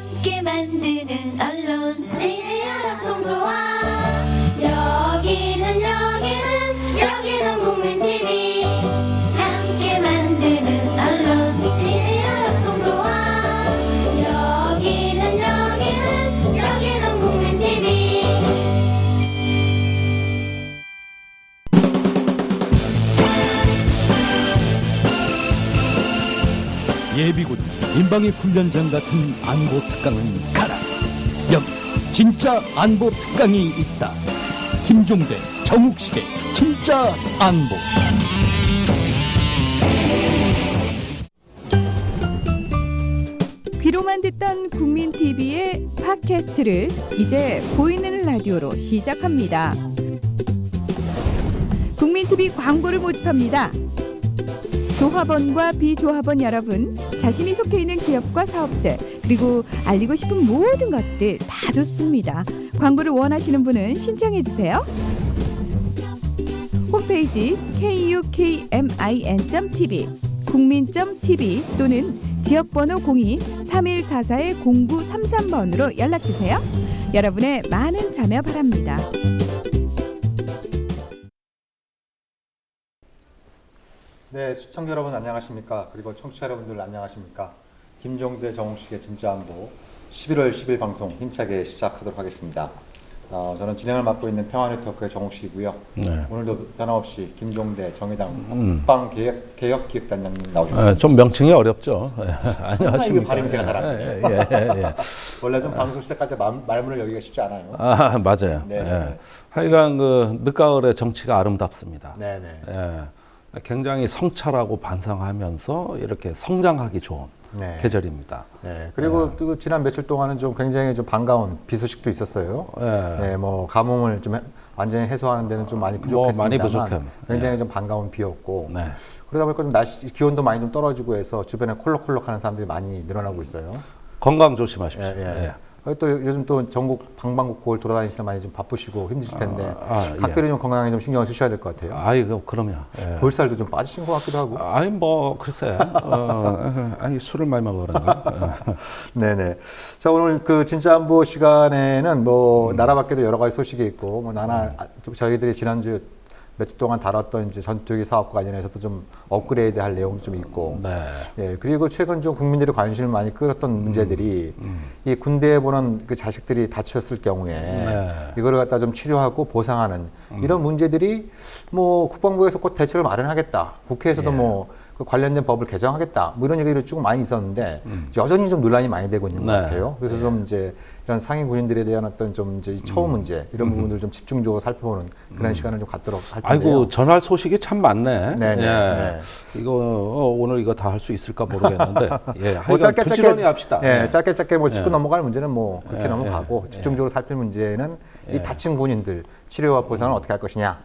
함께 만드는 언론 내일의 합동조화 여기는 국민TV 함께 만드는 언론 내일의 합동조화 여기는 국민TV 예비군 민방위 훈련장 같은 안보 특강은 가라. 여기 진짜 안보 특강이 있다. 김종대, 정욱식의 진짜 안보. 귀로만 듣던 국민TV의 팟캐스트를 이제 보이는 라디오로 시작합니다. 국민TV 광고를 모집합니다. 조합원과 비조합원 여러분, 자신이 속해 있는 기업과 사업체, 그리고 알리고 싶은 모든 것들 다 좋습니다. 광고를 원하시는 분은 신청해주세요. 홈페이지 kukmin.tv, 국민.tv 또는 지역번호 02-3144-0933번으로 연락주세요. 여러분의 많은 참여 바랍니다. 네, 시청자 여러분 안녕하십니까? 그리고 청취자 여러분들 안녕하십니까? 김종대 정욱식의 진짜 안보 11월 10일 방송 힘차게 시작하도록 하겠습니다. 저는 진행을 맡고 있는 평화네트워크의 정욱식이고요. 네. 오늘도 변함없이 김종대 정의당 국방개혁기획단장님 나오셨습니다. 아, 좀 명칭이 어렵죠. 안녕하십니까? 이게 발음이 제가 잘 안 돼요. 예. 원래 좀 방송 시작할 때 말문을 열기가 쉽지 않아요. 아, 맞아요. 네. 예. 하여간 그 늦가을의 정치가 아름답습니다. 네네. 예. 굉장히 성찰하고 반성하면서 이렇게 성장하기 좋은 네. 계절입니다. 네. 그리고 또 지난 며칠 동안은 좀 굉장히 좀 반가운 비 소식도 있었어요. 네, 뭐 가뭄을 좀 완전히 해소하는 데는 좀 많이 부족했습니다만 굉장히 좀 반가운 비였고 네. 그러다 보니까 좀 날씨 기온도 많이 좀 떨어지고 해서 주변에 콜록콜록하는 사람들이 많이 늘어나고 있어요. 건강 조심하십시오. 예. 또 요즘 또 전국 방방곡곡을 돌아다니시는 많이 좀 바쁘시고 힘드실 텐데 각별히 좀 건강에 좀 신경을 쓰셔야 될 것 같아요. 아이고 그럼요. 예. 볼살도 좀 빠지신 것 같기도 하고. 아니 뭐 글쎄. 아니 술을 많이 먹어 그런가. 네네. 자 오늘 그 진짜 안보 시간에는 뭐 나라 밖에도 여러 가지 소식이 있고 뭐 저희들이 지난주 며칠 동안 다뤘던 이제 전투기 사업과 관련해서도 좀 업그레이드할 내용도 좀 있고, 네. 예 그리고 최근 좀 국민들의 관심을 많이 끌었던 문제들이 이 군대에 보는 그 자식들이 다쳤을 경우에 이거를 갖다 좀 치료하고 보상하는 이런 문제들이 뭐 국방부에서 곧 대책을 마련하겠다, 국회에서도 뭐 그 관련된 법을 개정하겠다, 뭐 이런 얘기들이 쭉 많이 있었는데 여전히 좀 논란이 많이 되고 있는 것 같아요. 그래서 좀 이제 이런 상위 군인들에 대한 어떤 좀 이제 처우 문제 이런 부분들을 좀 집중적으로 살펴보는 그런 시간을 좀 갖도록 할 텐데요. 아이고 전할 소식이 참 많네. 네네. 예. 이거 오늘 이거 다 할 수 있을까 모르겠는데. 예. 뭐 하여간 부지런히 합시다. 예, 짧게 뭐 짚고 예. 넘어갈 문제는 뭐 그렇게 넘어가고 집중적으로 살필 문제는 이 다친 군인들 치료와 보상을 어떻게 할 것이냐.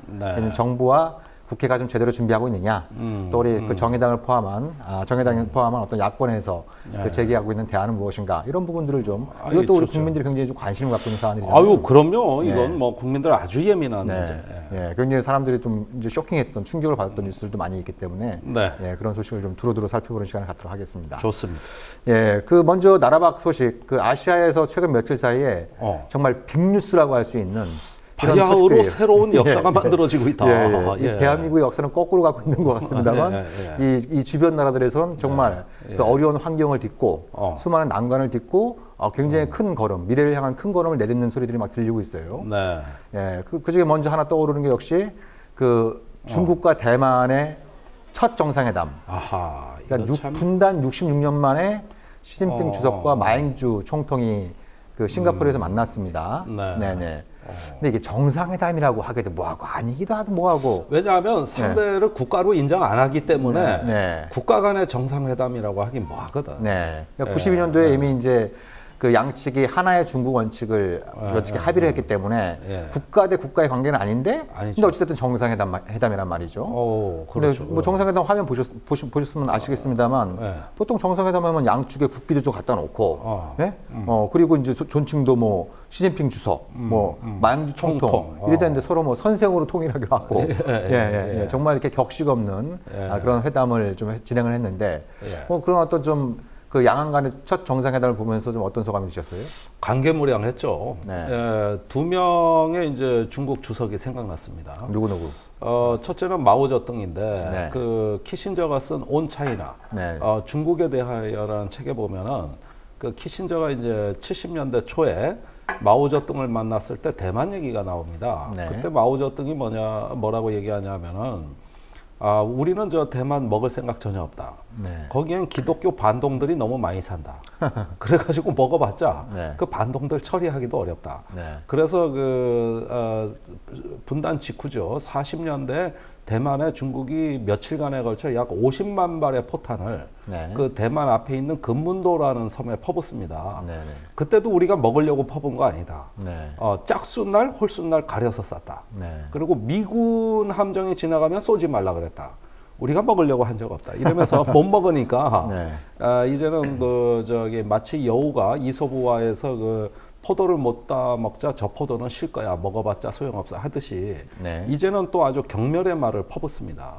정부와 국회가 좀 제대로 준비하고 있느냐, 또 우리 그 정의당을 포함한 어떤 야권에서 그 제기하고 있는 대안은 무엇인가, 이런 부분들을 좀 이것도 우리 국민들이 굉장히 좀 관심을 갖고 있는 사안이잖아요. 아유 그럼요. 이건 뭐 국민들 아주 예민한 문제. 예, 굉장히 사람들이 좀 이제 쇼킹했던 충격을 받았던 뉴스들도 많이 있기 때문에 예, 그런 소식을 좀 두루두루 살펴보는 시간을 갖도록 하겠습니다. 좋습니다. 예, 그 먼저 나라 밖 소식, 그 아시아에서 최근 며칠 사이에 정말 빅뉴스라고 할 수 있는 바야흐로 새로운 역사가 만들어지고 있다. 예. 대한민국의 역사는 거꾸로 가고 있는 것 같습니다만 이 주변 나라들에서는 정말 그 어려운 환경을 딛고 수많은 난관을 딛고 굉장히 큰 걸음, 미래를 향한 큰 걸음을 내딛는 소리들이 막 들리고 있어요. 예, 그중에 먼저 하나 떠오르는 게 역시 그 중국과 대만의 첫 정상회담. 그러니까 분단 66년 만에 시진핑 주석과 마행주 총통이 그 싱가포르에서 만났습니다. 네네. 근데 이게 정상회담이라고 하기도 뭐하고 아니기도 하고 뭐하고. 왜냐하면 상대를 국가로 인정 안 하기 때문에 국가 간의 정상회담이라고 하긴 뭐하거든. 네. 그러니까 92년도에 이미 이제 그 양측이 하나의 중국 원칙을 합의를 했기 때문에 국가 대 국가의 관계는 아닌데, 근데 어쨌든 정상회담이란 말이죠. 그렇죠. 근데 뭐 정상회담 화면 보셨으면 아시겠습니다만 보통 정상회담 하면 양측의 국기도 좀 갖다 놓고, 그리고 이제 존칭도 뭐 시진핑 주석, 뭐 마양주 총통 이랬는데 서로 뭐 선생으로 통일하기로 하고, 정말 이렇게 격식 없는 그런 회담을 좀 진행을 했는데, 뭐 그런 어떤 좀 그 양안 간의 첫 정상회담을 보면서 좀 어떤 소감이 드셨어요? 감개무량했죠. 네. 예, 두 명의 이제 중국 주석이 생각났습니다. 누구? 첫째는 마오쩌둥인데 네. 그 키신저가 쓴 온 차이나 네. 중국에 대하여라는 책에 보면은 그 키신저가 이제 70년대 초에 마오쩌둥을 만났을 때 대만 얘기가 나옵니다. 네. 그때 마오쩌둥이 뭐라고 얘기하냐면은 우리는 저 대만 먹을 생각 전혀 없다. 네. 거기엔 기독교 반동들이 너무 많이 산다. 그래가지고 먹어봤자 네. 그 반동들 처리하기도 어렵다. 네. 그래서 분단 직후죠. 40년대 대만에 중국이 며칠간에 걸쳐 약 50만 발의 포탄을 네. 그 대만 앞에 있는 금문도라는 섬에 퍼붓습니다. 네. 그때도 우리가 먹으려고 퍼본 거 아니다. 네. 짝순날, 홀순날 가려서 쐈다. 네. 그리고 미군 함정이 지나가면 쏘지 말라 그랬다. 우리가 먹으려고 한 적 없다. 이러면서 못 먹으니까 네. 이제는 마치 여우가 이솝우화에서 포도를 못 따 먹자 저 포도는 실 거야 먹어봤자 소용없어 하듯이 네. 이제는 또 아주 경멸의 말을 퍼붓습니다.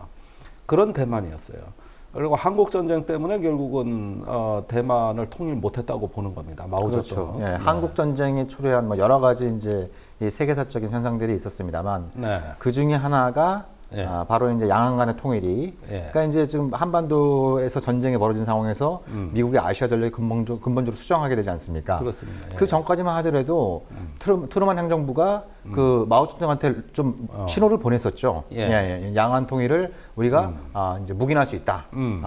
그런 대만이었어요. 그리고 한국 전쟁 때문에 결국은 대만을 통일 못했다고 보는 겁니다. 마오쩌둥. 그렇죠. 예, 한국 전쟁이 초래한 뭐 여러 가지 이제 이 세계사적인 현상들이 있었습니다만 네. 그 중에 하나가 예. 바로 이제 양안 간의 통일이 예. 그러니까 이제 지금 한반도에서 전쟁이 벌어진 상황에서 미국의 아시아 전략이 근본적으로 수정하게 되지 않습니까? 그렇습니다. 예. 그 전까지만 하더라도 트루만 행정부가 그 마오쩌둥한테 좀 신호를 보냈었죠. 예. 양안 통일을 우리가 이제 묵인할 수 있다.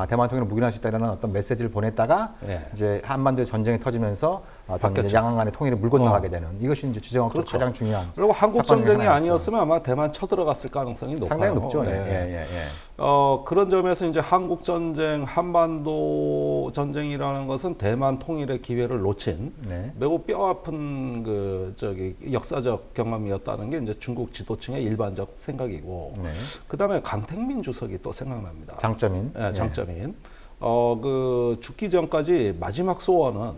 대만 통일을 묵인할 수 있다라는 어떤 메시지를 보냈다가 예. 이제 한반도에 전쟁이 터지면서 이제 양안 간의 통일을 물 건너가게 되는 이것이 이제 주정학적 그렇죠. 가장 중요한. 그리고 한국 사건 중에 전쟁이 하나였죠. 아니었으면 아마 대만 쳐들어갔을 가능성이 높아요. 상당히 높죠. 예. 예. 그런 점에서 이제 한국 전쟁, 한반도 전쟁이라는 것은 대만 통일의 기회를 놓친 네. 매우 뼈아픈 역사적 경험이었다는 게 이제 중국 지도층의 일반적 생각이고, 네. 그다음에 강택민 주석이 또 생각납니다. 장점인. 예, 장점인. 죽기 전까지 마지막 소원은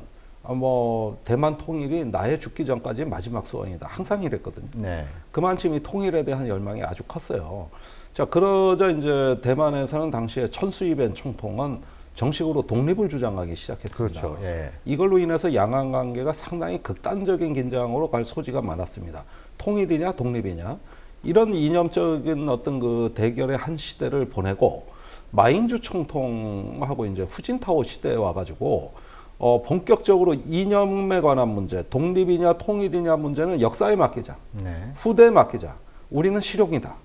대만 통일이 나의 죽기 전까지 마지막 소원이다. 항상 이랬거든요. 네. 그만큼 이 통일에 대한 열망이 아주 컸어요. 자, 그러자 이제 대만에서는 당시에 천수이벤 총통은 정식으로 독립을 주장하기 시작했습니다. 그렇죠. 예. 이걸로 인해서 양안 관계가 상당히 극단적인 긴장으로 갈 소지가 많았습니다. 통일이냐 독립이냐 이런 이념적인 어떤 그 대결의 한 시대를 보내고 마잉주 총통하고 이제 후진타오 시대에 와가지고 본격적으로 이념에 관한 문제, 독립이냐 통일이냐 문제는 역사에 맡기자. 네. 후대에 맡기자. 우리는 실용이다.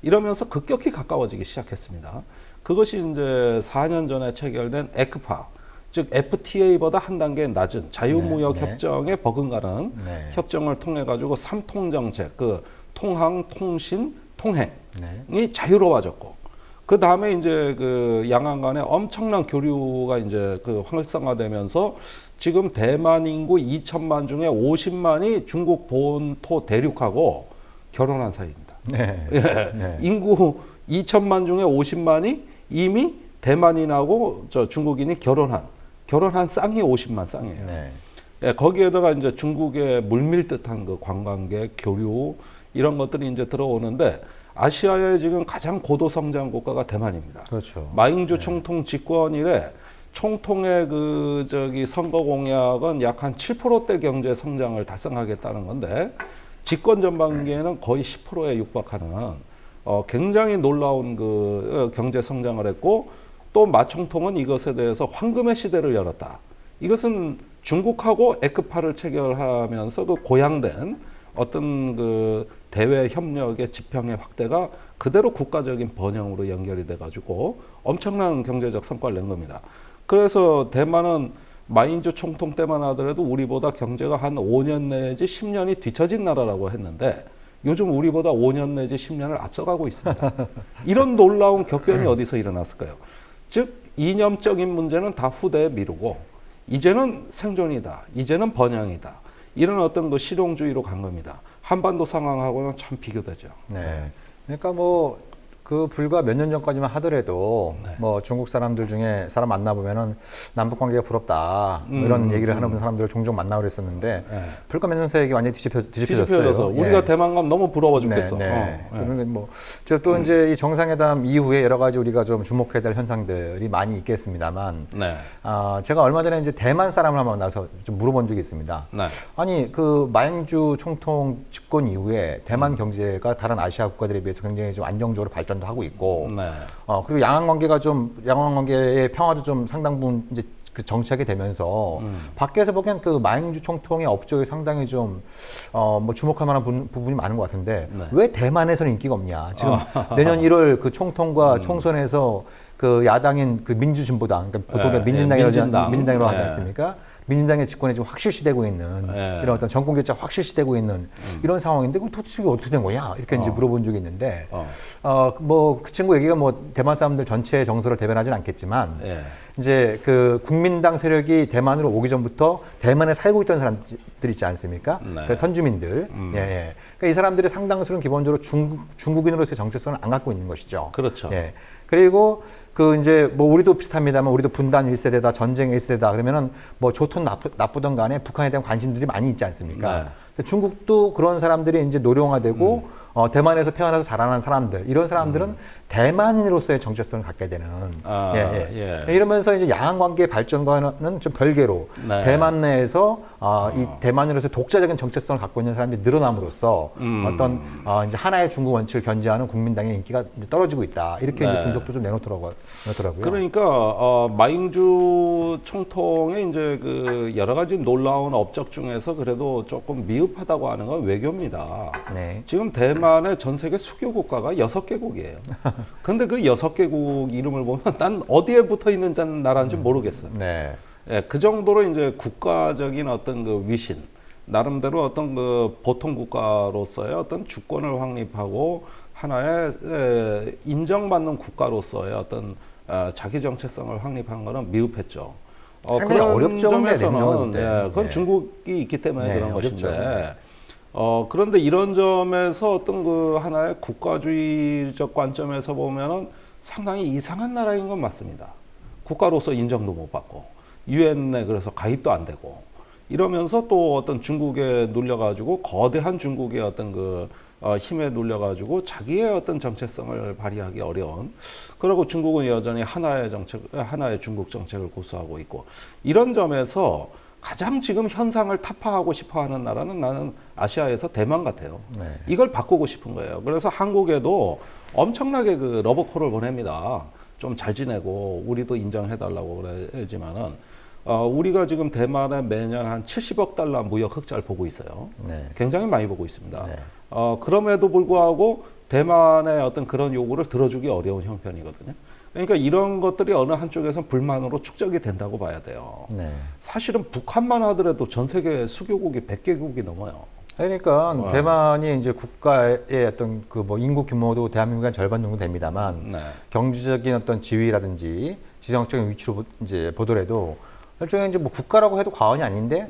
이러면서 급격히 가까워지기 시작했습니다. 그것이 이제 4년 전에 체결된 에크파, 즉 FTA보다 한 단계 낮은 자유무역 네. 협정에 버금가는 네. 협정을 통해 가지고 삼통정책, 그 통항, 통신, 통행이 네. 자유로워졌고, 그 다음에 이제 그 양안 간에 엄청난 교류가 이제 그 활성화되면서 지금 대만 인구 2천만 중에 50만이 중국 본토 대륙하고 결혼한 사이입니다. 네. 예. 네. 인구 2천만 중에 50만이 이미 대만인하고 중국인이 결혼한 쌍이 50만 쌍이에요. 네. 예, 거기에다가 이제 중국의 물밀듯한 그 관광객, 교류 이런 것들이 이제 들어오는데 아시아의 지금 가장 고도 성장 국가가 대만입니다. 그렇죠. 마잉주 총통 집권 이래 총통의 선거 공약은 약 한 7%대 경제 성장을 달성하겠다는 건데 집권 전반기에는 거의 10%에 육박하는 굉장히 놀라운 경제 성장을 했고, 또 마 총통은 이것에 대해서 황금의 시대를 열었다. 이것은 중국하고 에크파를 체결하면서 고양된 어떤 대외 협력의 지평의 확대가 그대로 국가적인 번영으로 연결이 돼가지고 엄청난 경제적 성과를 낸 겁니다. 그래서 대만은 마잉주 총통 때만 하더라도 우리보다 경제가 한 5년 내지 10년이 뒤처진 나라라고 했는데 요즘 우리보다 5년 내지 10년을 앞서가고 있습니다. 이런 놀라운 격변이 어디서 일어났을까요? 즉 이념적인 문제는 다 후대에 미루고 이제는 생존이다. 이제는 번영이다. 이런 어떤 실용주의로 간 겁니다. 한반도 상황하고는 참 비교되죠. 네. 그러니까 그 불과 몇 년 전까지만 하더라도 뭐 중국 사람들 중에 사람 만나보면은 남북 관계가 부럽다 뭐 이런 얘기를 하는 사람들을 종종 만나고 그랬었는데 불과 몇 년 사이에 이게 완전히 뒤집혀졌어요. 뒤집혀져서 우리가 대만 가면 너무 부러워 죽겠어. 그러면 뭐 또 이제 이 정상회담 이후에 여러 가지 우리가 좀 주목해야 될 현상들이 많이 있겠습니다만, 제가 얼마 전에 이제 대만 사람을 한번 나서 좀 물어본 적이 있습니다. 아니 그 마행주 총통 집권 이후에 대만 경제가 다른 아시아 국가들에 비해서 굉장히 좀 안정적으로 발전도 하고 있고, 그리고 양안 관계의 평화도 좀 상당 부분 이제 그 정착이 되면서 밖에서 보기엔 그 마행주 총통의 업적이 상당히 좀 뭐 주목할 만한 부분이 많은 것 같은데 왜 대만에서는 인기가 없냐? 지금 내년 1월 그 총통과 총선에서 그 야당인 그 민주진보당, 그러니까 보통 민진당이라고 하지 않습니까? 민진당의 집권에 지금 확실시되고 있는 이런 어떤 정권 교체가 확실시되고 있는 이런 상황인데 그 도대체 이게 어떻게 된 거냐 이렇게 이제 물어본 적이 있는데 뭐 그 친구 얘기가 뭐 대만 사람들 전체의 정서를 대변하지는 않겠지만 이제 그 국민당 세력이 대만으로 오기 전부터 대만에 살고 있던 사람들 있지 않습니까? 그러니까 선주민들. 그러니까 이 사람들이 상당수는 기본적으로 중국인으로서의 정체성을 안 갖고 있는 것이죠. 그렇죠. 그리고 그 이제 뭐 우리도 비슷합니다만 우리도 분단 1세대다, 전쟁 1세대다 그러면은 뭐 좋든 나쁘든 간에 북한에 대한 관심들이 많이 있지 않습니까? 중국도 그런 사람들이 이제 노령화되고 대만에서 태어나서 자라난 사람들 이런 사람들은 대만인으로서의 정체성을 갖게 되는 이러면서 이제 양안 관계 발전과는 좀 별개로 대만 내에서 이 대만으로서의 독자적인 정체성을 갖고 있는 사람들이 늘어남으로써 어떤 이제 하나의 중국 원칙을 견지하는 국민당의 인기가 이제 떨어지고 있다 이렇게 이제 분석도 좀 내놓더라고요. 그러니까 마잉주 총통의 이제 그 여러 가지 놀라운 업적 중에서 그래도 조금 미흡하다고 하는 건 외교입니다. 지금 대만의 전 세계 수교 국가가 6개국이에요. 근데 그 6개국 이름을 보면 난 어디에 붙어 있는 나라인지 모르겠어요. 그 정도로 이제 국가적인 어떤 그 위신, 나름대로 어떤 그 보통 국가로서의 어떤 주권을 확립하고 하나의 인정받는 국가로서의 어떤 자기 정체성을 확립한 거는 미흡했죠. 상당히 어렵죠. 점에서는 그건 중국이 있기 때문에 그런 것인데. 그런데 이런 점에서 어떤 그 하나의 국가주의적 관점에서 보면은 상당히 이상한 나라인 건 맞습니다. 국가로서 인정도 못 받고 유엔에 그래서 가입도 안 되고 이러면서 또 어떤 중국에 눌려가지고 거대한 중국의 어떤 그 힘에 눌려가지고 자기의 어떤 정체성을 발휘하기 어려운. 그리고 중국은 여전히 하나의 중국 정책을 고수하고 있고 이런 점에서. 가장 지금 현상을 타파하고 싶어하는 나라는 나는 아시아에서 대만 같아요. 이걸 바꾸고 싶은 거예요. 그래서 한국에도 엄청나게 그 러브콜을 보냅니다. 좀 잘 지내고 우리도 인정해달라고 그러지만은 우리가 지금 대만에 매년 한 70억 달러 무역 흑자를 보고 있어요. 굉장히 많이 보고 있습니다. 그럼에도 불구하고 대만의 어떤 그런 요구를 들어주기 어려운 형편이거든요. 그러니까 이런 것들이 어느 한쪽에선 불만으로 축적이 된다고 봐야 돼요. 사실은 북한만 하더라도 전 세계 수교국이 100개국이 넘어요. 그러니까 대만이 이제 국가의 어떤 그 뭐 인구 규모도 대한민국의 한 절반 정도 됩니다만 경제적인 어떤 지위라든지 지정학적인 위치로 이제 보더라도 일종의 이제 뭐 국가라고 해도 과언이 아닌데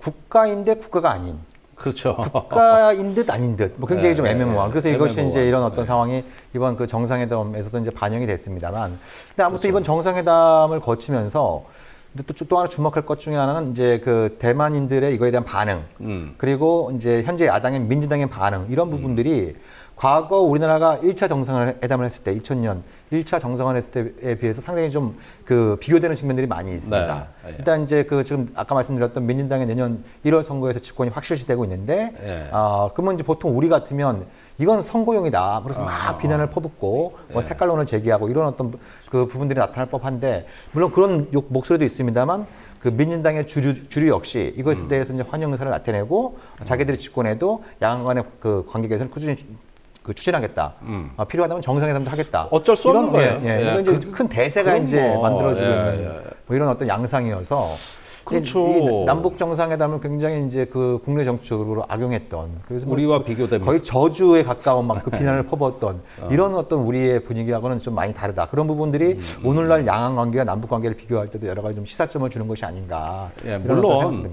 국가인데 국가가 아닌. 그렇죠. 국가인 듯 아닌 듯, 뭐 굉장히 좀 애매모호한. 그래서 이것이 이제 이런 어떤 상황이 이번 그 정상회담에서도 이제 반영이 됐습니다만, 근데 아무튼 이번 정상회담을 거치면서 또 하나 주목할 것 중에 하나는 이제 그 대만인들의 이거에 대한 반응, 그리고 이제 현재 야당인 민주당의 반응 이런 부분들이 과거 우리나라가 1차 정상회담을 했을 때 2000년 1차 정상회담을 했을 때에 비해서 상당히 좀 그 비교되는 측면들이 많이 있습니다. 일단 이제 그 지금 아까 말씀드렸던 민진당의 내년 1월 선거에서 집권이 확실시되고 있는데 그러면 이제 보통 우리 같으면 이건 선거용이다. 그래서 막 비난을 퍼붓고 뭐 색깔론을 제기하고 이런 어떤 그 부분들이 나타날 법한데 물론 그런 목소리도 있습니다만 그 민진당의 주류 역시 이것에 대해서 이제 환영 의사를 나타내고 자기들이 집권해도 양안 간의 그 관계 개선을 꾸준히 그 추진하겠다. 필요하다면 정상회담도 하겠다. 어쩔 수 없는 거예요. 이건 이제 큰 대세가 이제 만들어지고 있는 뭐 이런 어떤 양상이어서. 그렇죠. 이 남북 정상회담을 굉장히 이제 그 국내 정치적으로 악용했던 그래서 우리와 비교됩니다. 거의 저주에 가까운 막 그 비난을 퍼부었던 이런 어떤 우리의 분위기하고는 좀 많이 다르다. 그런 부분들이 오늘날 양안 관계와 남북 관계를 비교할 때도 여러 가지 좀 시사점을 주는 것이 아닌가. 물론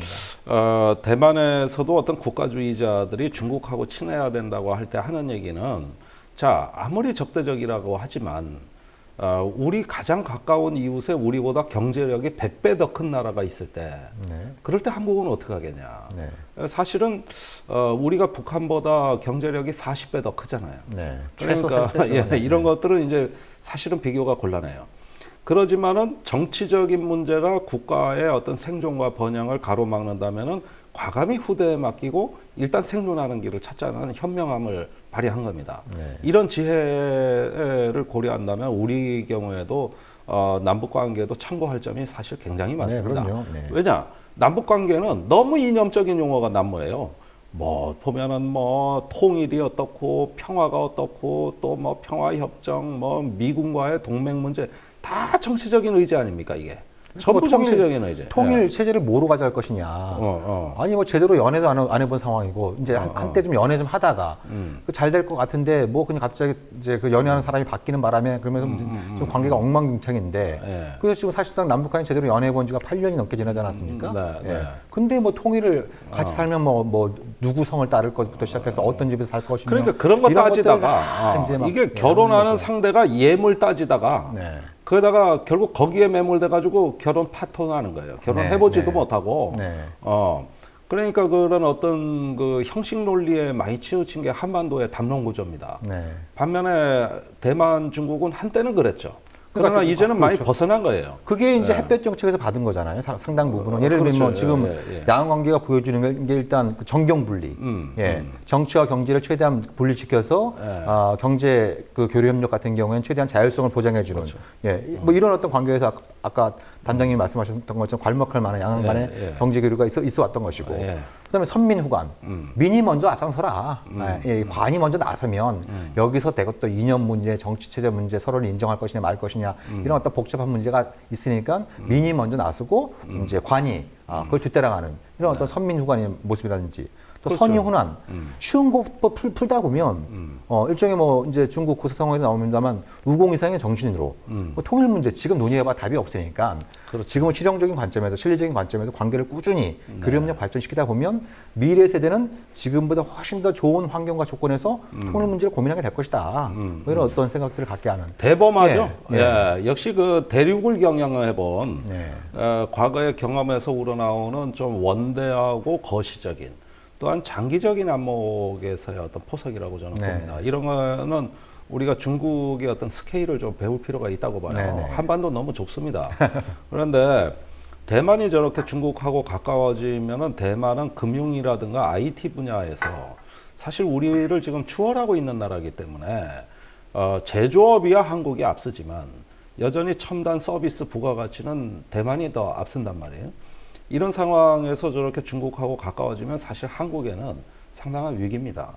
대만에서도 어떤 국가주의자들이 중국하고 친해야 된다고 할 때 하는 얘기는 자, 아무리 적대적이라고 하지만 우리 가장 가까운 이웃에 우리보다 경제력이 100배 더 큰 나라가 있을 때 그럴 때 한국은 어떻게 하겠냐. 사실은 우리가 북한보다 경제력이 40배 더 크잖아요. 그러니까 이런 것들은 이제 사실은 비교가 곤란해요. 그러지만은 정치적인 문제가 국가의 어떤 생존과 번영을 가로막는다면은 과감히 후대에 맡기고 일단 생존하는 길을 찾자는 현명함을 발휘한 겁니다. 이런 지혜를 고려한다면 우리 경우에도 남북 관계도 참고할 점이 사실 굉장히 많습니다. 왜냐? 남북 관계는 너무 이념적인 용어가 난무해요. 뭐 보면은 뭐 통일이 어떻고 평화가 어떻고 또 뭐 평화협정 뭐 미군과의 동맹 문제 다 정치적인 의지 아닙니까 이게? 전부 정치적인 의지. 통일 체제를 뭐로 가져갈 것이냐. 아니 뭐 제대로 연애도 안 해본 상황이고 이제 한때 좀 연애 좀 하다가 잘 될 것 같은데 뭐 그냥 갑자기 이제 그 연애하는 사람이 바뀌는 바람에 그러면서 좀 관계가 엉망진창인데 그래서 지금 사실상 남북한이 제대로 연애해 본 지가 8년이 넘게 지나지 않았습니까? 근데 뭐 통일을 같이 살면 뭐 누구 성을 따를 것부터 시작해서 어떤 집에서 살 것이며 그러니까 그런 거 따지다가 이게 결혼하는 상대가 예물 따지다가 그러다가 결국 거기에 매몰돼 가지고 결혼 파토나는 거예요. 결혼해보지도 못하고. 그러니까 그런 어떤 그 형식 논리에 많이 치우친 게 한반도의 담론 구조입니다. 반면에 대만, 중국은 한때는 그랬죠. 그러나 이제는 많이 벗어난 거예요. 그게 이제 햇볕 정책에서 받은 거잖아요. 상당 부분은. 예를 들면 뭐 지금 양안 관계가 보여주는 게 일단 그 정경 분리. 정치와 경제를 최대한 분리시켜서 경제 그 교류 협력 같은 경우에는 최대한 자율성을 보장해 주는. 뭐 이런 어떤 관계에서 아까 단장님이 말씀하셨던 것처럼 괄목할 만한 양안 간의 경제 교류가 있어 왔던 것이고. 그다음에 선민 후관. 민이 먼저 앞장서라. 관이 먼저 나서면 여기서 대거 또 이념 문제, 정치 체제 문제, 서로를 인정할 것이냐 말 것이냐 이런 어떤 복잡한 문제가 있으니까 민이 먼저 나서고 이제 관이 그걸 뒤따라가는 이런 어떤 선민 후관의 모습이라든지 또 선의훈환 쉬운 것부터 풀다 보면 일종의 뭐 이제 중국 고사성어에도 나옵니다만 우공 이상의 정신으로 뭐 통일 문제 지금 논의해봐 답이 없으니까 지금은 실용적인 관점에서 실리적인 관점에서 관계를 꾸준히 교류협력 발전시키다 보면 미래 세대는 지금보다 훨씬 더 좋은 환경과 조건에서 통일 문제를 고민하게 될 것이다. 뭐 이런 어떤 생각들을 갖게 하는 대범하죠. 역시 그 대륙을 경영해본 과거의 경험에서 우러나오는 좀 원대하고 거시적인 또한 장기적인 안목에서의 어떤 포석이라고 저는 봅니다. 이런 거는 우리가 중국의 어떤 스케일을 좀 배울 필요가 있다고 봐요. 한반도 너무 좁습니다. 그런데 대만이 저렇게 중국하고 가까워지면은 대만은 금융이라든가 IT 분야에서 사실 우리를 지금 추월하고 있는 나라이기 때문에 제조업이야 한국이 앞서지만 여전히 첨단 서비스 부가가치는 대만이 더 앞선단 말이에요. 이런 상황에서 저렇게 중국하고 가까워지면 사실 한국에는 상당한 위기입니다.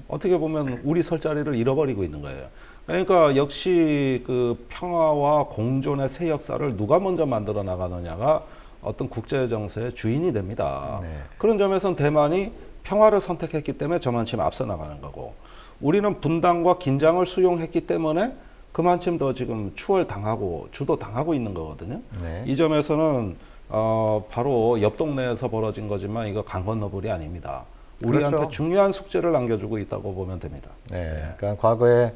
어떻게 보면 우리 설 자리를 잃어버리고 있는 거예요. 그러니까 역시 그 평화와 공존의 새 역사를 누가 먼저 만들어 나가느냐가 어떤 국제 정세의 주인이 됩니다. 그런 점에서는 대만이 평화를 선택했기 때문에 저만큼 앞서 나가는 거고 우리는 분단과 긴장을 수용했기 때문에 그만큼 더 지금 추월당하고 주도당하고 있는 거거든요. 이 점에서는 바로 옆 동네에서 벌어진 거지만 이거 강 건너불이 아닙니다. 우리한테 중요한 숙제를 남겨주고 있다고 보면 됩니다. 그러니까 과거에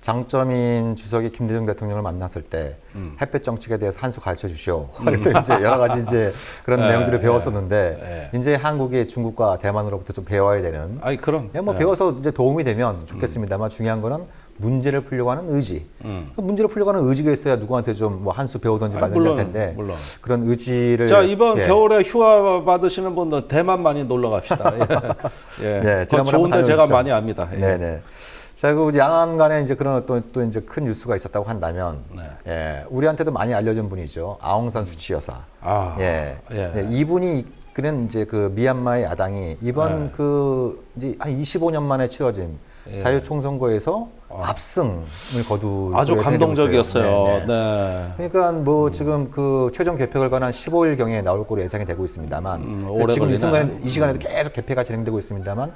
장점인 주석이 김대중 대통령을 만났을 때 햇볕 정책에 대해서 한 수 가르쳐 주시오. 그래서 이제 여러 가지 이제 그런 내용들을 배웠었는데 이제 한국이 중국과 대만으로부터 좀 배워야 되는. 그럼. 뭐 배워서 이제 도움이 되면 좋겠습니다만 중요한 거는 문제를 풀려고 하는 의지. 문제를 풀려고 하는 의지가 있어야 누구한테 좀 뭐 한 수 배우든지 말든지 할 텐데 물론. 그런 의지를. 자, 이번 겨울에 휴가 받으시는 분들 대만 많이 놀러 갑시다. 좋은데 제가 많이 압니다. 자, 그 양안 간에 이제 그런 또 이제 큰 뉴스가 있었다고 한다면, 우리한테도 많이 알려진 분이죠. 아웅산 수치 여사. 이분이 그는 이제 그 미얀마의 야당이 이번 그 이제 한 25년 만에 치러진 자유총선거에서 압승을 거두. 아주 감동적이었어요. 그러니까 뭐 지금 그 최종 개표 결과는 15일 경에 나올 거로 예상이 되고 있습니다만, 지금 이 시간에도 계속 개표가 진행되고 있습니다만,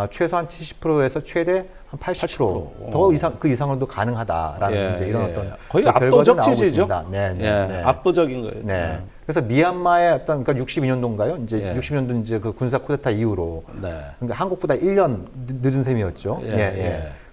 최소한 70%에서 최대 한 80% 더 이상 그 이상으로도 가능하다라는 이제 이런 어떤 거의 압도적 지지죠. 압도적인 거예요. 그래서 미얀마의 어떤 그러니까 62년도인가요? 이제 60년도 이제 그 군사 쿠데타 이후로 그러니까 한국보다 1년 늦은 셈이었죠.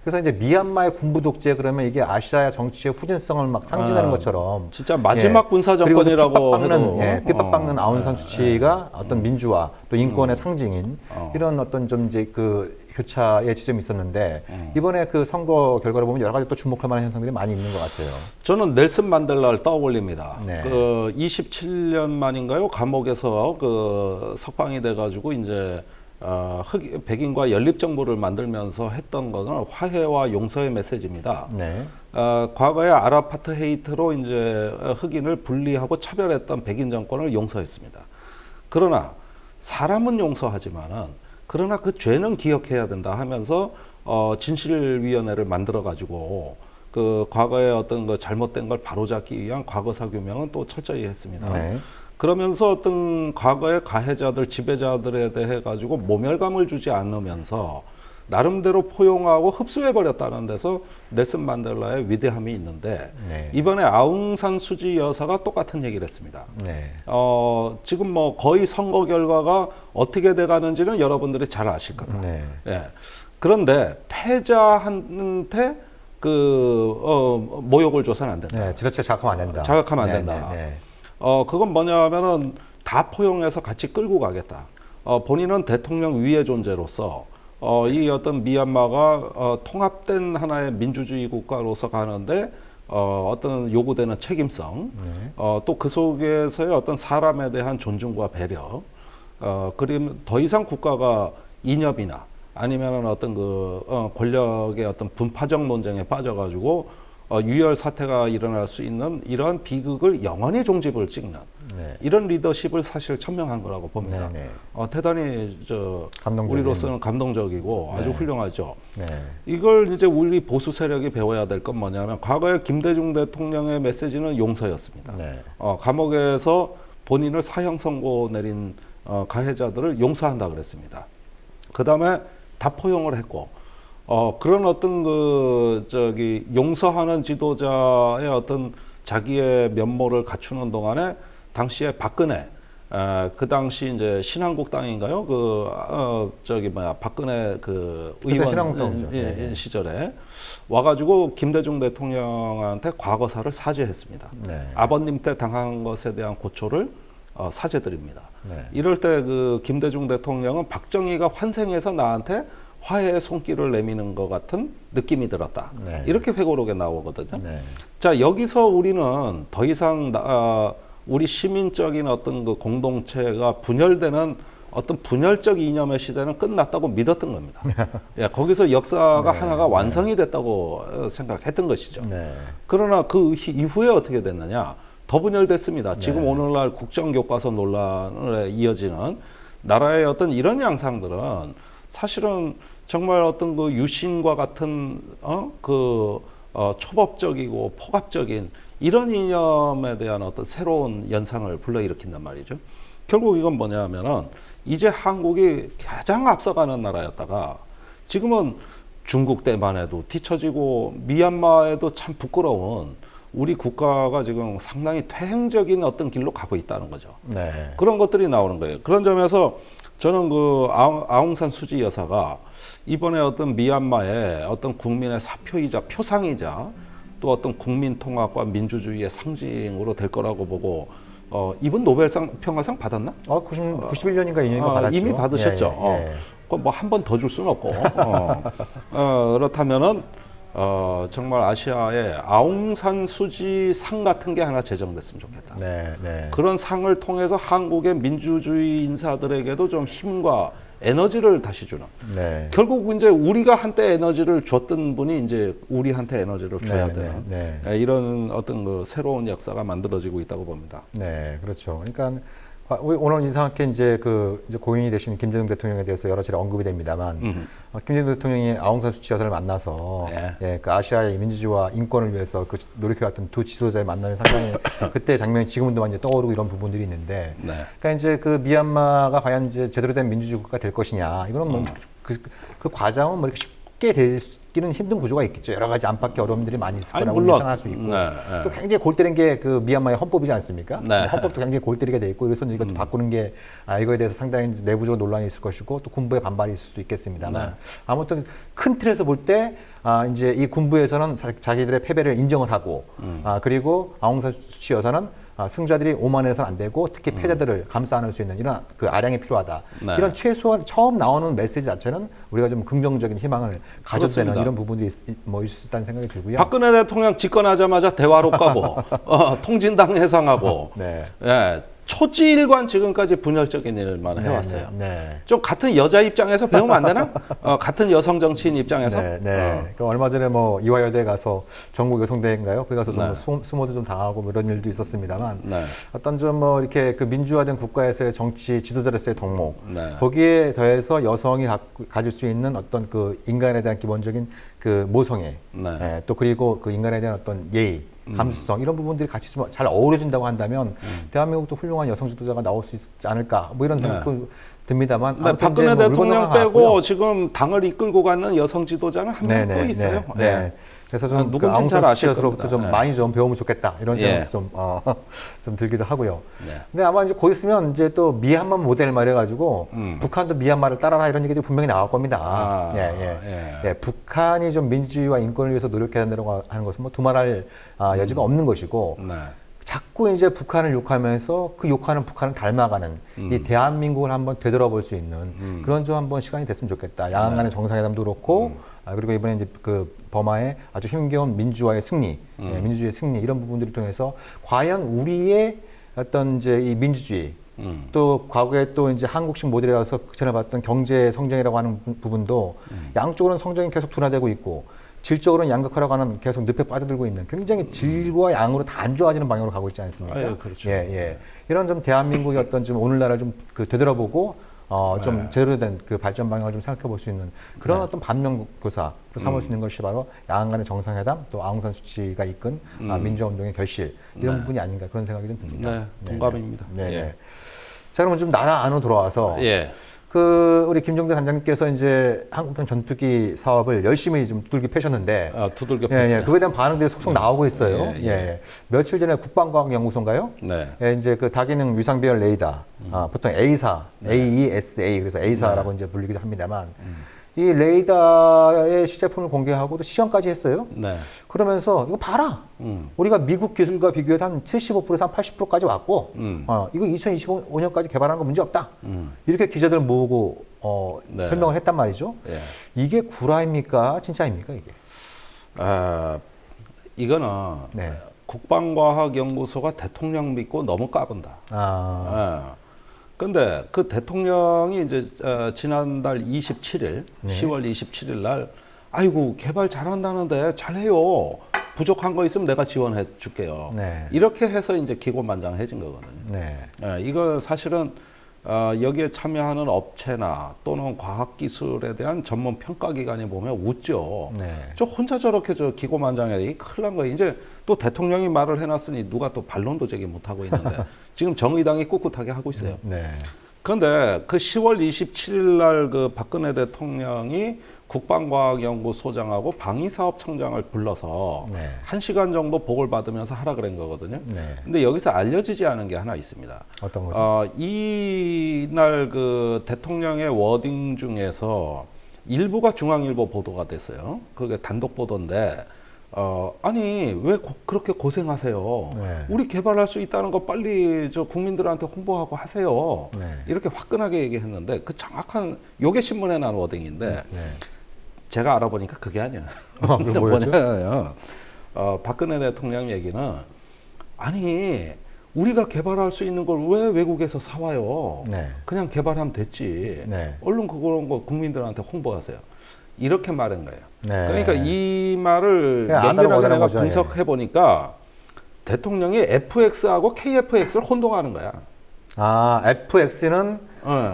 그래서 이제 미얀마의 군부 독재 그러면 이게 아시아의 정치의 후진성을 막 상징하는 것처럼 진짜 마지막 군사 그리고 정권이라고 핍박받는 아웅산 수치가 어떤 민주화 또 인권의 상징인 이런 어떤 좀 이제 그 교차의 지점이 있었는데 이번에 그 선거 결과를 보면 여러 가지 또 주목할 만한 현상들이 많이 있는 것 같아요. 저는 넬슨 만델라를 떠올립니다. 네. 그 27년 만인가요? 감옥에서 그 석방이 돼가지고 이제 백인과 연립 정부를 만들면서 했던 것은 화해와 용서의 메시지입니다. 네. 과거에 아파르테이트로 이제 흑인을 분리하고 차별했던 백인 정권을 용서했습니다. 그러나 사람은 용서하지만은 그러나 그 죄는 기억해야 된다 하면서 진실위원회를 만들어 가지고 그 과거의 어떤 그 잘못된 걸 바로잡기 위한 과거사 규명은 또 철저히 했습니다. 네. 그러면서 어떤 과거의 가해자들, 지배자들에 대해 가지고 모멸감을 주지 않으면서 나름대로 포용하고 흡수해 버렸다는 데서 넬슨 만델라의 위대함이 있는데 네. 이번에 아웅산 수지 여사가 똑같은 얘기를 했습니다. 네. 지금 뭐 거의 선거 결과가 어떻게 돼가는지는 여러분들이 잘 아실 거다. 네. 예. 그런데 패자한테 모욕을 줘서는 안 된다. 네. 지나치게 자각하면 안 된다. 자각하면 안 네, 된다. 네, 네. 그건 뭐냐면은 다 포용해서 같이 끌고 가겠다. 본인은 대통령 위의 존재로서 이 어떤 미얀마가 통합된 하나의 민주주의 국가로서 가는데 어떤 요구되는 책임성, 또 그 속에서의 어떤 사람에 대한 존중과 배려, 그리고 더 이상 국가가 이념이나 아니면은 어떤 그 권력의 어떤 분파적 논쟁에 빠져가지고 유혈 사태가 일어날 수 있는 이러한 비극을 영원히 종집을 찍는 네. 이런 리더십을 사실 천명한 거라고 봅니다. 네, 대단히 감동적인. 우리로서는 감동적이고 아주 네. 훌륭하죠. 네. 이걸 이제 우리 보수 세력이 배워야 될 건 뭐냐면 과거에 김대중 대통령의 메시지는 용서였습니다. 네. 감옥에서 본인을 사형 선고 내린 가해자들을 용서한다 그랬습니다. 그 다음에 다 포용을 했고 그런 어떤 용서하는 지도자의 어떤 자기의 면모를 갖추는 동안에 당시에 박근혜 그 당시 이제 신한국당인가요? 박근혜 그 의원 신한국당이죠. 네. 시절에 와가지고 김대중 대통령한테 과거사를 사죄했습니다. 네. 아버님 때 당한 것에 대한 고초를 사죄드립니다. 네. 이럴 때 그 김대중 대통령은 박정희가 환생해서 나한테 화해의 손길을 내미는 것 같은 느낌이 들었다. 네. 이렇게 회고록에 나오거든요. 네. 자, 여기서 우리는 더 이상 우리 시민적인 어떤 그 공동체가 분열되는 어떤 분열적 이념의 시대는 끝났다고 믿었던 겁니다. 예, 거기서 역사가 네. 하나가 완성이 됐다고 생각했던 것이죠. 네. 그러나 그 이후에 어떻게 됐느냐? 더 분열됐습니다. 지금 네. 오늘날 국정교과서 논란에 이어지는 나라의 어떤 이런 양상들은 사실은 정말 어떤 그 유신과 같은 초법적이고 폭압적인 이런 이념에 대한 어떤 새로운 연상을 불러일으킨단 말이죠. 결국 이건 뭐냐면은 이제 한국이 가장 앞서가는 나라였다가 지금은 중국 때만 해도 뒤처지고 미얀마에도 참 부끄러운 우리 국가가 지금 상당히 퇴행적인 어떤 길로 가고 있다는 거죠. 네. 그런 것들이 나오는 거예요. 그런 점에서 저는 그 아웅산 수지 여사가 이번에 어떤 미얀마의 어떤 국민의 사표이자 표상이자 또 어떤 국민 통합과 민주주의의 상징으로 될 거라고 보고 이분 노벨상 평화상 받았나? 91년인가 2년인가 받았죠. 이미 받으셨죠. 예. 뭐 한 번 더 줄 수는 없고 그렇다면은 정말 아시아에 아웅산 수지 상 같은 게 하나 제정됐으면 좋겠다. 네, 네. 그런 상을 통해서 한국의 민주주의 인사들에게도 좀 힘과 에너지를 다시 주는. 네. 결국 이제 우리가 한때 에너지를 줬던 분이 이제 우리한테 에너지를 줘야 네, 되는 네. 이런 어떤 그 새로운 역사가 만들어지고 있다고 봅니다. 네, 그렇죠. 그러니까 오늘 이상하게 이제 고인이 되신 김대중 대통령에 대해서 여러 차례 언급이 됩니다만 김대중 대통령이 아웅산 수치 여사를 만나서 그 아시아의 민주주의와 인권을 위해서 그 노력해왔던 두 지도자의 만남이 상당히 그때 장면이 지금도 많이 떠오르고 이런 부분들이 있는데, 그러니까 이제 그 미얀마가 과연 이제 제대로 된 민주주의 국가가 될 것이냐, 이거는 뭐 그 과정은 뭐 이렇게 쉽게 되기는 힘든 구조가 있겠죠. 여러 가지 안팎의 어려움들이 많이 있을 아니, 거라고 물론. 예상할 수 있고 네, 네. 또 굉장히 골 때리는 게 그 미얀마의 헌법이지 않습니까? 네. 헌법도 굉장히 골 때리게 돼 있고 그래서 이것도 바꾸는 게 이거에 대해서 상당히 내부적으로 논란이 있을 것이고 또 군부의 반발이 있을 수도 있겠습니다만 네. 아무튼 큰 틀에서 볼 때 이제 이 군부에서는 자기들의 패배를 인정을 하고 그리고 아웅산 수치 여사는 승자들이 오만해서는 안 되고 특히 패자들을 감싸 안을 수 있는 이런 그 아량이 필요하다. 네. 이런 최소한 처음 나오는 메시지 자체는 우리가 좀 긍정적인 희망을 가져도 되는 그렇습니다. 이런 부분들이 있을 수 있다는 생각이 들고요. 박근혜 대통령 집권하자마자 대화로 가고 통진당 해상하고 네. 예, 초지일관 지금까지 분열적인 일만 해왔어요. 네. 좀 같은 여자 입장에서 배우면 안 되나? 같은 여성 정치인 입장에서. 네. 그러니까 얼마 전에 뭐 이화여대 가서 전국 여성대회인가요? 거기 가서 좀 네. 수모도 좀 당하고 뭐 이런 일도 있었습니다만 네. 어떤 좀 뭐 이렇게 그 민주화된 국가에서의 정치 지도자로서의 덕목 네. 거기에 더해서 여성이 가질 수 있는 어떤 그 인간에 대한 기본적인 그 모성애 네. 또 그리고 그 인간에 대한 어떤 예의 감수성 이런 부분들이 같이 좀 잘 어우러진다고 한다면 대한민국도 훌륭한 여성 지도자가 나올 수 있지 않을까 뭐 이런 생각도 듭니다만 네, 아무튼 박근혜 이제 뭐 대통령 물건너가 빼고 나왔고요. 지금 당을 이끌고 가는 여성 지도자는 한 명 또 있어요. 네. 그래서 좀 누군지 잘 아실 아웅산수치로부터 좀 겁니다. 많이 좀 배우면 좋겠다 이런 생각이 예. 좀 들기도 하고요. 네. 근데 아마 이제 곧 있으면 이제 또 미얀마 모델 말해가지고 북한도 미얀마를 따라라 이런 얘기들이 분명히 나올 겁니다. 예. 북한이 좀 민주주의와 인권을 위해서 노력해야 된다고 하는 것은 뭐 두말할 여지가 없는 것이고. 네. 자꾸 이제 북한을 욕하면서 그 욕하는 북한을 닮아가는 이 대한민국을 한번 되돌아볼 수 있는 그런 좀 한번 시간이 됐으면 좋겠다. 양안 간의 정상회담도 그렇고 그리고 이번에 이제 그 버마의 아주 힘겨운 민주화의 승리, 민주주의의 승리 이런 부분들을 통해서 과연 우리의 어떤 이제 이 민주주의 또 과거에 또 이제 한국식 모델이라서 전에 봤던 경제 성장이라고 하는 부분도 양쪽으로는 성장이 계속 둔화되고 있고 질적으로는 양극화라고 하는 계속 늪에 빠져들고 있는 굉장히 질과 양으로 다 안 좋아지는 방향으로 가고 있지 않습니까? 예, 그렇죠. 이런 좀 대한민국의 어떤 좀 오늘날을 좀 그 되돌아보고 좀 제대로 된 그 발전 방향을 좀 생각해 볼 수 있는 그런 어떤 반면교사로 삼을 수 있는 것이 바로 양안 간의 정상회담 또 아웅산 수치가 이끈 민주화 운동의 결실 이런 부분이 아닌가 그런 생각이 좀 듭니다. 네, 동감입니다. 예. 자, 그러면 좀 나라 안으로 돌아와서 예. 그 우리 김종대 단장님께서 이제 한국형 전투기 사업을 열심히 좀 두들겨 패셨는데 두들겨 예, 팼어요. 그거에 대한 반응들이 속속 나오고 있어요. 예. 며칠 전에 국방과학연구소인가요? 네. 이제 그 다기능 위상배열 레이더, 보통 A사, AESA 그래서 A사라고 이제 불리기도 합니다만 이 레이더의 시제품을 공개하고 또 시험까지 했어요. 네. 그러면서 이거 봐라. 우리가 미국 기술과 비교해서 한 75%에서 한 80%까지 왔고, 이거 2025년까지 개발하는 거 문제 없다. 이렇게 기자들 모으고 네. 설명을 했단 말이죠. 예. 이게 구라입니까? 진짜입니까 이게? 이거는 네. 국방과학연구소가 대통령 믿고 너무 까분다. 근데 그 대통령이 이제 지난달 27일, 10월 27일 날, 아이고 개발 잘한다는데 잘해요. 부족한 거 있으면 내가 지원해 줄게요. 네. 이렇게 해서 이제 기고만장해진 거거든요. 네. 이거 사실은 여기에 참여하는 업체나 또는 과학기술에 대한 전문 평가기관이 보면 웃죠. 네. 저 혼자 저렇게 저 기고만장해 이 큰일 난 거예요. 이제 또 대통령이 말을 해놨으니 누가 또 반론도 제기 못하고 있는데 지금 정의당이 꿋꿋하게 하고 있어요. 네. 그런데 그 10월 27일 날 그 박근혜 대통령이 국방과학연구소장하고 방위사업청장을 불러서 네. 1시간 정도 보고를 받으면서 하라 그런 거거든요. 네. 근데 여기서 알려지지 않은 게 하나 있습니다. 어떤 거죠? 이날 그 대통령의 워딩 중에서 일부가 중앙일보 보도가 됐어요. 그게 단독 보도인데, 아니, 왜 그렇게 고생하세요? 네. 우리 개발할 수 있다는 거 빨리 저 국민들한테 홍보하고 하세요. 네. 이렇게 화끈하게 얘기했는데, 그 정확한, 요게 신문에 난 워딩인데, 네. 제가 알아보니까 그게 아니야. 그럼 뭐였죠? 뭐냐면, 박근혜 대통령 얘기는, 아니, 우리가 개발할 수 있는 걸 왜 외국에서 사와요? 네. 그냥 개발하면 됐지. 네. 얼른 그런 거 국민들한테 홍보하세요. 이렇게 말한 거예요. 네. 그러니까 이 말을 그냥 아다르고 면밀하게 내가 거죠, 분석해 보니까 대통령이 FX하고 KFX를 혼동하는 거야. FX는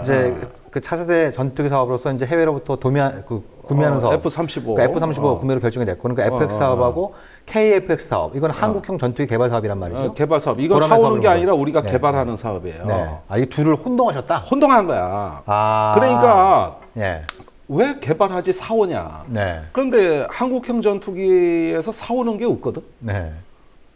이제 그 차세대 전투기 사업으로서 이제 해외로부터 구매하는 사업. F-35. 그러니까 F-35 구매로 결정이 됐고, 그러니까 FX 사업하고 KFX 사업. 이건 한국형 전투기 개발 사업이란 말이죠. 개발 사업. 이건 보람의 사오는 게 사업으로. 아니라 우리가 네. 개발하는 사업이에요. 네. 이 둘을 혼동하셨다. 혼동한 거야. 아. 그러니까 예. 왜 개발하지 사오냐. 네. 그런데 한국형 전투기에서 사오는 게 없거든. 네.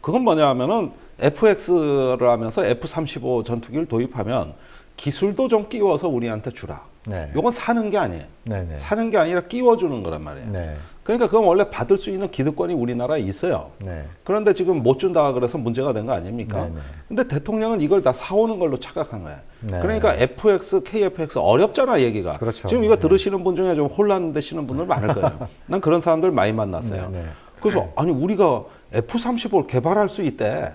그건 뭐냐 하면은 FX를 하면서 F-35 전투기를 도입하면 기술도 좀 끼워서 우리한테 주라. 네. 요건 사는 게 아니에요. 네네. 사는 게 아니라 끼워주는 거란 말이에요. 네. 그러니까 그건 원래 받을 수 있는 기득권이 우리나라에 있어요. 네. 그런데 지금 못 준다 그래서 문제가 된 거 아닙니까? 네네. 근데 대통령은 이걸 다 사오는 걸로 착각한 거예요. 네. 그러니까 FX, KFX 어렵잖아 얘기가. 그렇죠. 지금 이거 네. 들으시는 분 중에 좀 혼란되시는 분들 많을 거예요. 난 그런 사람들 많이 만났어요. 네, 네. 그래서 아니 우리가 F-35를 개발할 수 있대.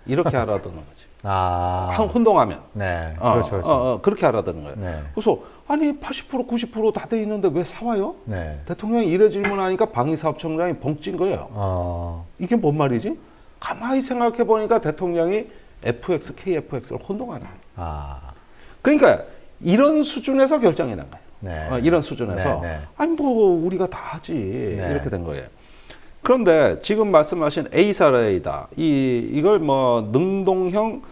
이렇게 알아듣는 거지. 아. 한 혼동하면. 네. 그렇죠. 그렇죠. 그렇게 알아듣는 거예요. 네. 그래서 아니 80% 90% 다 돼 있는데 왜 사와요? 네. 대통령이 이래 질문하니까 방위사업청장이 벙찐 거예요. 이게 뭔 말이지? 가만히 생각해 보니까 대통령이 FX, KFX를 혼동하는 거예요. 아. 그러니까 이런 수준에서 결정이 난 거예요. 네. 이런 수준에서 네, 네. 아니 뭐 우리가 다 하지 네. 이렇게 된 거예요. 그런데 지금 말씀하신 A사 레이더 이걸 뭐 능동형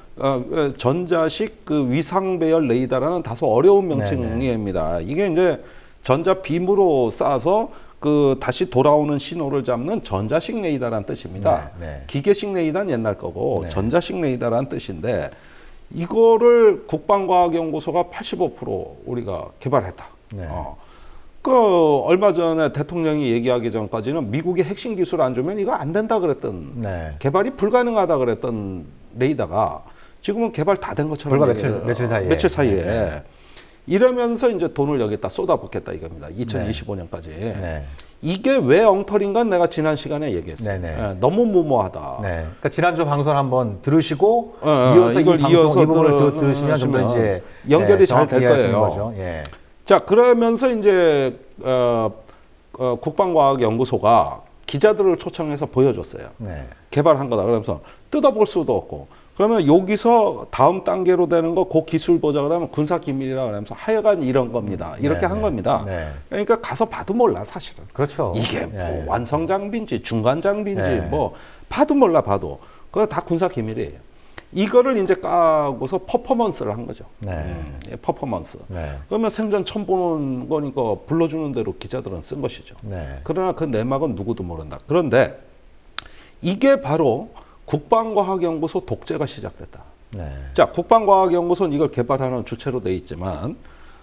전자식 그 위상 배열 레이더라는 다소 어려운 명칭입니다. 이게 이제 전자 빔으로 쏴서 그 다시 돌아오는 신호를 잡는 전자식 레이더라는 뜻입니다. 네, 네. 기계식 레이더는 옛날 거고 네. 전자식 레이더라는 뜻인데 이거를 국방과학연구소가 85% 우리가 개발했다. 네. 그 얼마 전에 대통령이 얘기하기 전까지는 미국이 핵심 기술 안 주면 이거 안 된다 그랬던 네. 개발이 불가능하다 그랬던 레이더가 지금은 개발 다 된 것처럼 불과 얘기해요. 며칠 사이에. 네. 이러면서 이제 돈을 여기다 쏟아붓겠다 이겁니다. 2025년까지. 네. 이게 왜 엉터리인가 내가 지난 시간에 얘기했어요. 네네. 예, 너무 무모하다. 네. 그러니까 지난주 방송 한번 들으시고 이어서 이걸 이어서 이 부분을 들으시면 좀 더 이제 연결이 잘 될 이해하시는 거예요. 거죠. 예. 자, 그러면서 이제 국방과학연구소가 기자들을 초청해서 보여줬어요. 네. 개발한 거다. 그러면서 뜯어볼 수도 없고. 그러면 여기서 다음 단계로 되는 거 그 기술 보자 그러면 군사 기밀이라 그러면서 하여간 이런 겁니다. 이렇게 네, 한 네. 겁니다. 네. 그러니까 가서 봐도 몰라 사실은. 그렇죠. 이게 뭐 예. 완성 장비인지 중간 장비인지 네. 뭐 봐도 몰라 봐도 그거 다 군사 기밀이에요. 이거를 이제 까고서 퍼포먼스를 한 거죠. 네. 퍼포먼스. 네. 그러면 생전 처음 보는 거니까 불러주는 대로 기자들은 쓴 것이죠. 네. 그러나 그 내막은 누구도 모른다. 그런데 이게 바로 국방과학연구소 독재가 시작됐다. 네. 자, 국방과학연구소는 이걸 개발하는 주체로 돼 있지만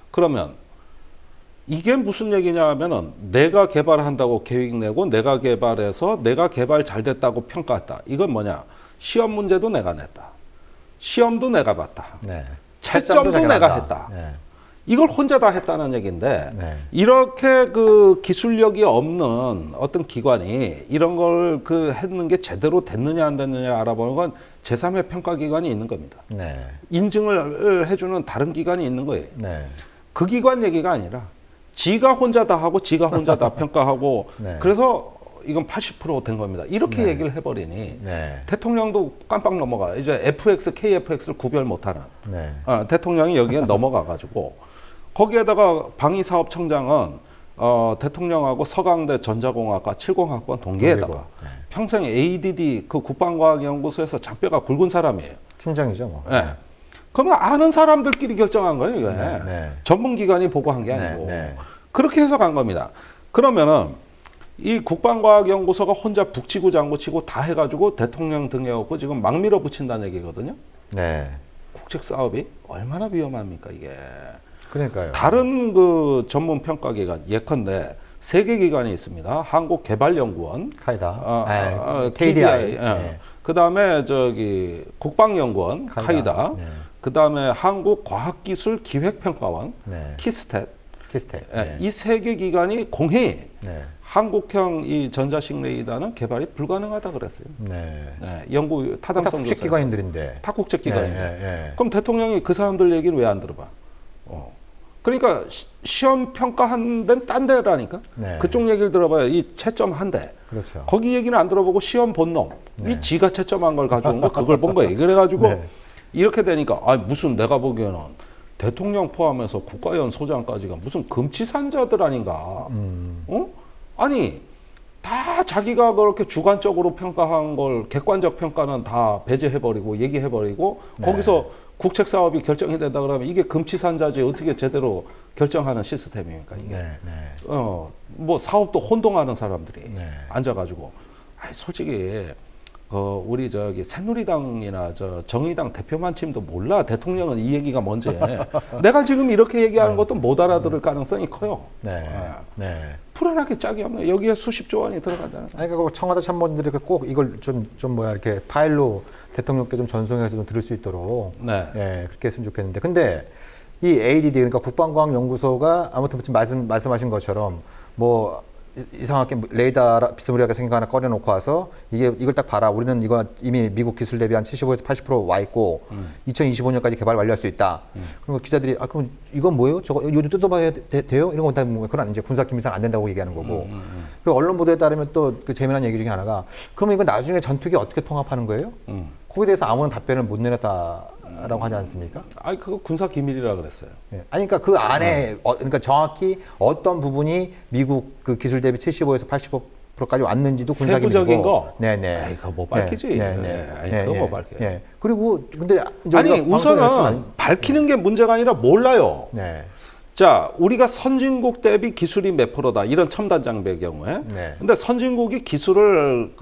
그러면 이게 무슨 얘기냐 하면은 내가 개발한다고 계획 내고 내가 개발해서 내가 개발 잘 됐다고 평가했다. 이건 뭐냐? 시험 문제도 내가 냈다. 시험도 내가 봤다. 네. 채점도 자기가 내가 한다. 했다. 네. 이걸 혼자 다 했다는 얘기인데 네. 이렇게 그 기술력이 없는 어떤 기관이 이런 걸 그 했는 게 제대로 됐느냐 안 됐느냐 알아보는 건 제3의 평가 기관이 있는 겁니다. 네. 인증을 해주는 다른 기관이 있는 거예요. 네. 그 기관 얘기가 아니라 지가 혼자 다 하고 지가 혼자 다 평가하고 네. 그래서 이건 80% 된 겁니다. 이렇게 네. 얘기를 해버리니 네. 대통령도 깜빡 넘어가. 이제 FX, KFX를 구별 못하는 네. 대통령이 여기에 넘어가가지고 거기에다가 방위사업청장은 대통령하고 서강대 전자공학과 70학번 동기에다가 네. 평생 ADD 그 국방과학연구소에서 장뼈가 굵은 사람이에요. 친정이죠, 뭐. 네. 그러면 아는 사람들끼리 결정한 거예요, 이게. 네, 네. 전문기관이 보고한 게 아니고. 네, 네. 그렇게 해석한 겁니다. 그러면은 이 국방과학연구소가 혼자 북치고 장구치고 다 해가지고 대통령 등에 업고 지금 막 밀어붙인다는 얘기거든요. 네. 국책 사업이 얼마나 위험합니까, 이게. 그러니까요. 다른 그 전문 평가기관, 예컨대 세 개 기관이 있습니다. 한국개발연구원, 카이다. KDI, 네. 그 다음에 저기 국방연구원, 카이다. 네. 그 다음에 한국과학기술기획평가원, 네. 키스텟. 키스텍. 예, 네. 이 세 개 기관이 공히 네. 한국형 이 전자식 레이더는 개발이 불가능하다 그랬어요. 네. 네, 연구 다 타당성 국책 조사에서. 기관인들인데. 다 국책 기관인데. 예, 예, 예. 그럼 대통령이 그 사람들 얘기를 왜 안 들어봐? 그러니까 시험 평가한 데는 딴 데라니까. 네. 그쪽 얘기를 들어봐야 이 채점 한 대. 그렇죠. 거기 얘기는 안 들어보고 시험 본 놈. 네. 이 지가 채점한 걸 가져온 거 그걸 본 거예요. 그래가지고 네. 이렇게 되니까 아 무슨 내가 보기에는 대통령 포함해서 국가연소장까지가 무슨 금치산자들 아닌가. 어? 아니 다 자기가 그렇게 주관적으로 평가한 걸 객관적 평가는 다 배제해버리고 얘기해버리고 네. 거기서 국책 사업이 결정이 된다 그러면 이게 금치산자지 어떻게 제대로 결정하는 시스템입니까 이게? 네, 네. 뭐 사업도 혼동하는 사람들이 네. 앉아가지고, 아니 솔직히 우리 저기 새누리당이나 저 정의당 대표만 치면도 몰라. 대통령은 이 얘기가 뭔지. 내가 지금 이렇게 얘기하는 것도 못 알아들을 가능성이 커요. 네. 네. 불안하게 짝이 없네. 여기에 수십조 원이 들어간다는. 아니, 그러니까 청와대 참모들이 꼭 이걸 좀 뭐야 이렇게 파일로 대통령께 좀 전송해서 좀 들을 수 있도록 네. 예, 그렇게 했으면 좋겠는데, 근데 이 ADD 그러니까 국방과학연구소가 아무튼 지금 말씀하신 것처럼 뭐 이상하게 레이더 비스무리하게 생긴 거 하나 꺼내놓고 와서 이걸 딱 봐라. 우리는 이거 이미 미국 기술 대비 한 75에서 80% 와 있고 2025년까지 개발 완료할 수 있다. 그리고 기자들이 그럼 이건 뭐예요? 저거 요즘 뜯어봐야 돼요? 이런 건 다 뭐 그건 이제 군사 기밀상 안 된다고 얘기하는 거고. 그리고 언론 보도에 따르면 또 그 재미난 얘기 중에 하나가 그러면 이건 나중에 전투기 어떻게 통합하는 거예요? 거기에 대해서 아무런 답변을 못 내렸다라고 하지 않습니까? 아니 그거 군사 기밀이라 그랬어요. 예. 아니 그러니까 그 안에 그러니까 정확히 어떤 부분이 미국 그 기술 대비 75에서 85%까지 왔는지도 군사 기밀이고. 세부적인 거. 네네. 아이, 그거 못 밝히지. 네네. 아니, 그거 못 밝혀. 예. 그리고 근데 이제 아니 우리가 방송에 우선은 했지만, 밝히는 게 문제가 아니라 몰라요. 네. 자, 우리가 선진국 대비 기술이 몇 프로다 이런 첨단 장비의 경우에. 네. 근데 선진국이 기술을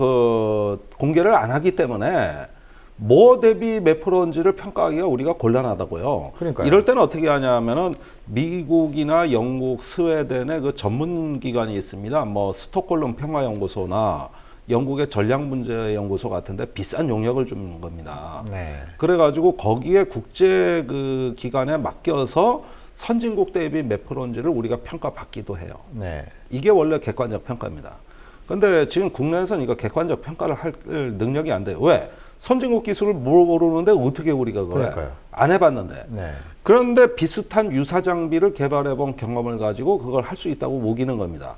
공개를 안 하기 때문에 뭐 대비 몇 프로인지를 평가하기가 우리가 곤란하다고요. 그러니까요. 이럴 때는 어떻게 하냐면은 미국이나 영국, 스웨덴의 그 전문 기관이 있습니다. 뭐 스톡홀름 평화연구소나 영국의 전략문제연구소 같은데 비싼 용역을 주는 겁니다. 네. 그래가지고 거기에 국제 그 기관에 맡겨서 선진국 대비 몇 프로인지를 우리가 평가받기도 해요. 네. 이게 원래 객관적 평가입니다. 근데 지금 국내에서는 이거 객관적 평가를 할 능력이 안 돼요. 왜? 선진국 기술을 모르는데 어떻게 우리가 그래? 그러니까요. 안 해봤는데. 네. 그런데 비슷한 유사 장비를 개발해본 경험을 가지고 그걸 할 수 있다고 우기는 겁니다.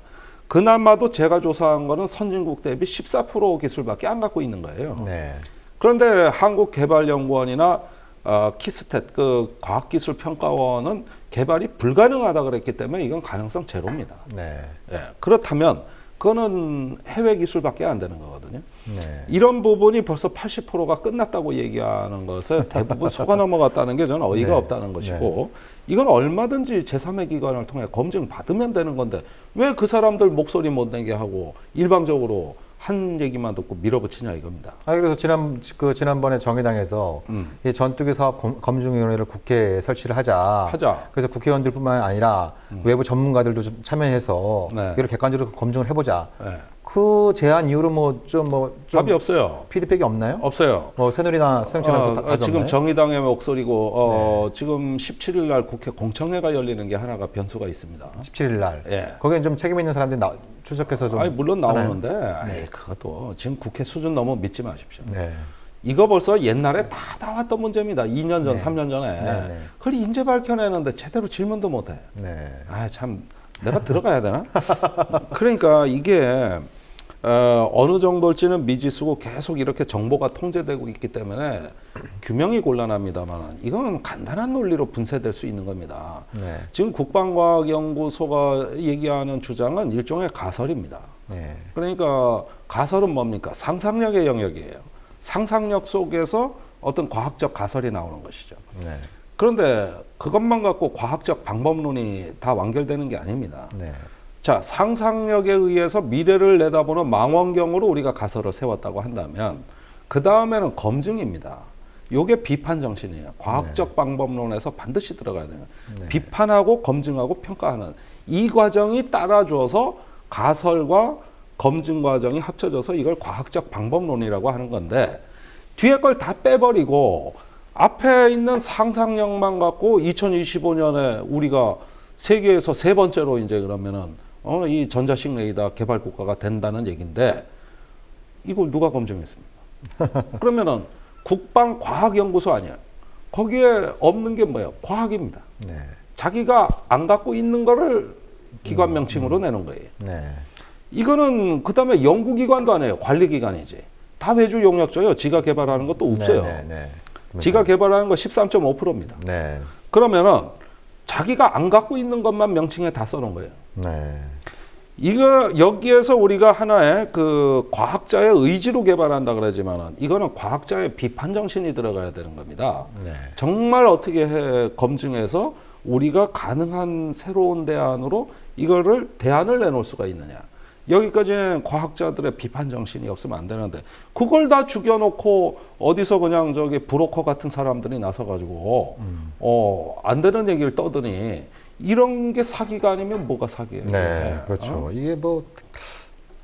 그나마도 제가 조사한 거는 선진국 대비 14% 기술밖에 안 갖고 있는 거예요. 네. 그런데 한국개발연구원이나 키스텟 그 과학기술평가원은 개발이 불가능하다 그랬기 때문에 이건 가능성 제로입니다. 네. 예, 그렇다면 그거는 해외 기술밖에 안 되는 거거든요. 네. 이런 부분이 벌써 80%가 끝났다고 얘기하는 것을 대부분 속아 넘어갔다는 게 저는 어이가 네. 없다는 것이고, 이건 얼마든지 제3의 기관을 통해 검증 받으면 되는 건데 왜 그 사람들 목소리 못 내게 하고 일방적으로 한 얘기만 듣고 밀어붙이냐 이겁니다. 그래서 지난번에 정의당에서 이 전투기 사업 검증위원회를 국회에 설치를 하자. 그래서 국회의원들뿐만 아니라 외부 전문가들도 좀 참여해서 네. 이걸 객관적으로 검증을 해보자. 네. 그 제안 이후로 좀 답이 없어요. 피드백이 없나요? 없어요. 새누리나 새정치에서 답이 지금 없나요? 정의당의 목소리고 지금 17일 날 국회 공청회가 열리는 게 하나가 변수가 있습니다. 17일 날. 예. 거기엔 좀 책임 있는 사람들이 출석해서 좀. 아니 물론 하나요? 나오는데 아이, 그것도 지금 국회 수준 너무 믿지 마십시오. 네. 이거 벌써 옛날에 다 나왔던 문제입니다. 2년 전, 네. 3년 전에. 네, 네. 그걸 이제 밝혀내는데 제대로 질문도 못해. 네. 아, 참 내가 들어가야 되나? 그러니까 이게 어느 정도일지는 미지수고 계속 이렇게 정보가 통제되고 있기 때문에 규명이 곤란합니다만 이건 간단한 논리로 분쇄될 수 있는 겁니다. 네. 지금 국방과학연구소가 얘기하는 주장은 일종의 가설입니다. 네. 그러니까 가설은 뭡니까? 상상력의 영역이에요. 상상력 속에서 어떤 과학적 가설이 나오는 것이죠. 네. 그런데 그것만 갖고 과학적 방법론이 다 완결되는 게 아닙니다. 네. 자, 상상력에 의해서 미래를 내다보는 망원경으로 우리가 가설을 세웠다고 한다면 그 다음에는 검증입니다. 요게 비판 정신이에요. 과학적 방법론에서 반드시 들어가야 돼요. 네. 비판하고 검증하고 평가하는 이 과정이 따라줘서 가설과 검증 과정이 합쳐져서 이걸 과학적 방법론이라고 하는 건데, 뒤에 걸 다 빼버리고 앞에 있는 상상력만 갖고 2025년에 우리가 세계에서 세 번째로 이제 그러면은 이 전자식 레이더 개발 국가가 된다는 얘기인데 이걸 누가 검증했습니까? 그러면은 국방과학연구소 아니에요. 거기에 없는 게 뭐예요? 과학입니다. 네. 자기가 안 갖고 있는 거를 기관 명칭으로 내는 거예요. 네. 이거는 그다음에 연구기관도 아니에요. 관리기관이지. 다 외주 용역줘요. 지가 개발하는 것도 없어요. 네. 네. 네. 지가 개발하는 거 13.5%입니다. 네. 그러면은 자기가 안 갖고 있는 것만 명칭에 다 써놓은 거예요. 네. 이거 여기에서 우리가 하나의 그 과학자의 의지로 개발한다 그러지만은 이거는 과학자의 비판 정신이 들어가야 되는 겁니다. 네. 정말 어떻게 검증해서 우리가 가능한 새로운 대안으로 이거를 대안을 내놓을 수가 있느냐. 여기까지는 과학자들의 비판 정신이 없으면 안 되는데 그걸 다 죽여놓고 어디서 그냥 저기 브로커 같은 사람들이 나서가지고 안 되는 얘기를 떠드니 이런 게 사기가 아니면 뭐가 사기예요? 네, 그렇죠. 이게 뭐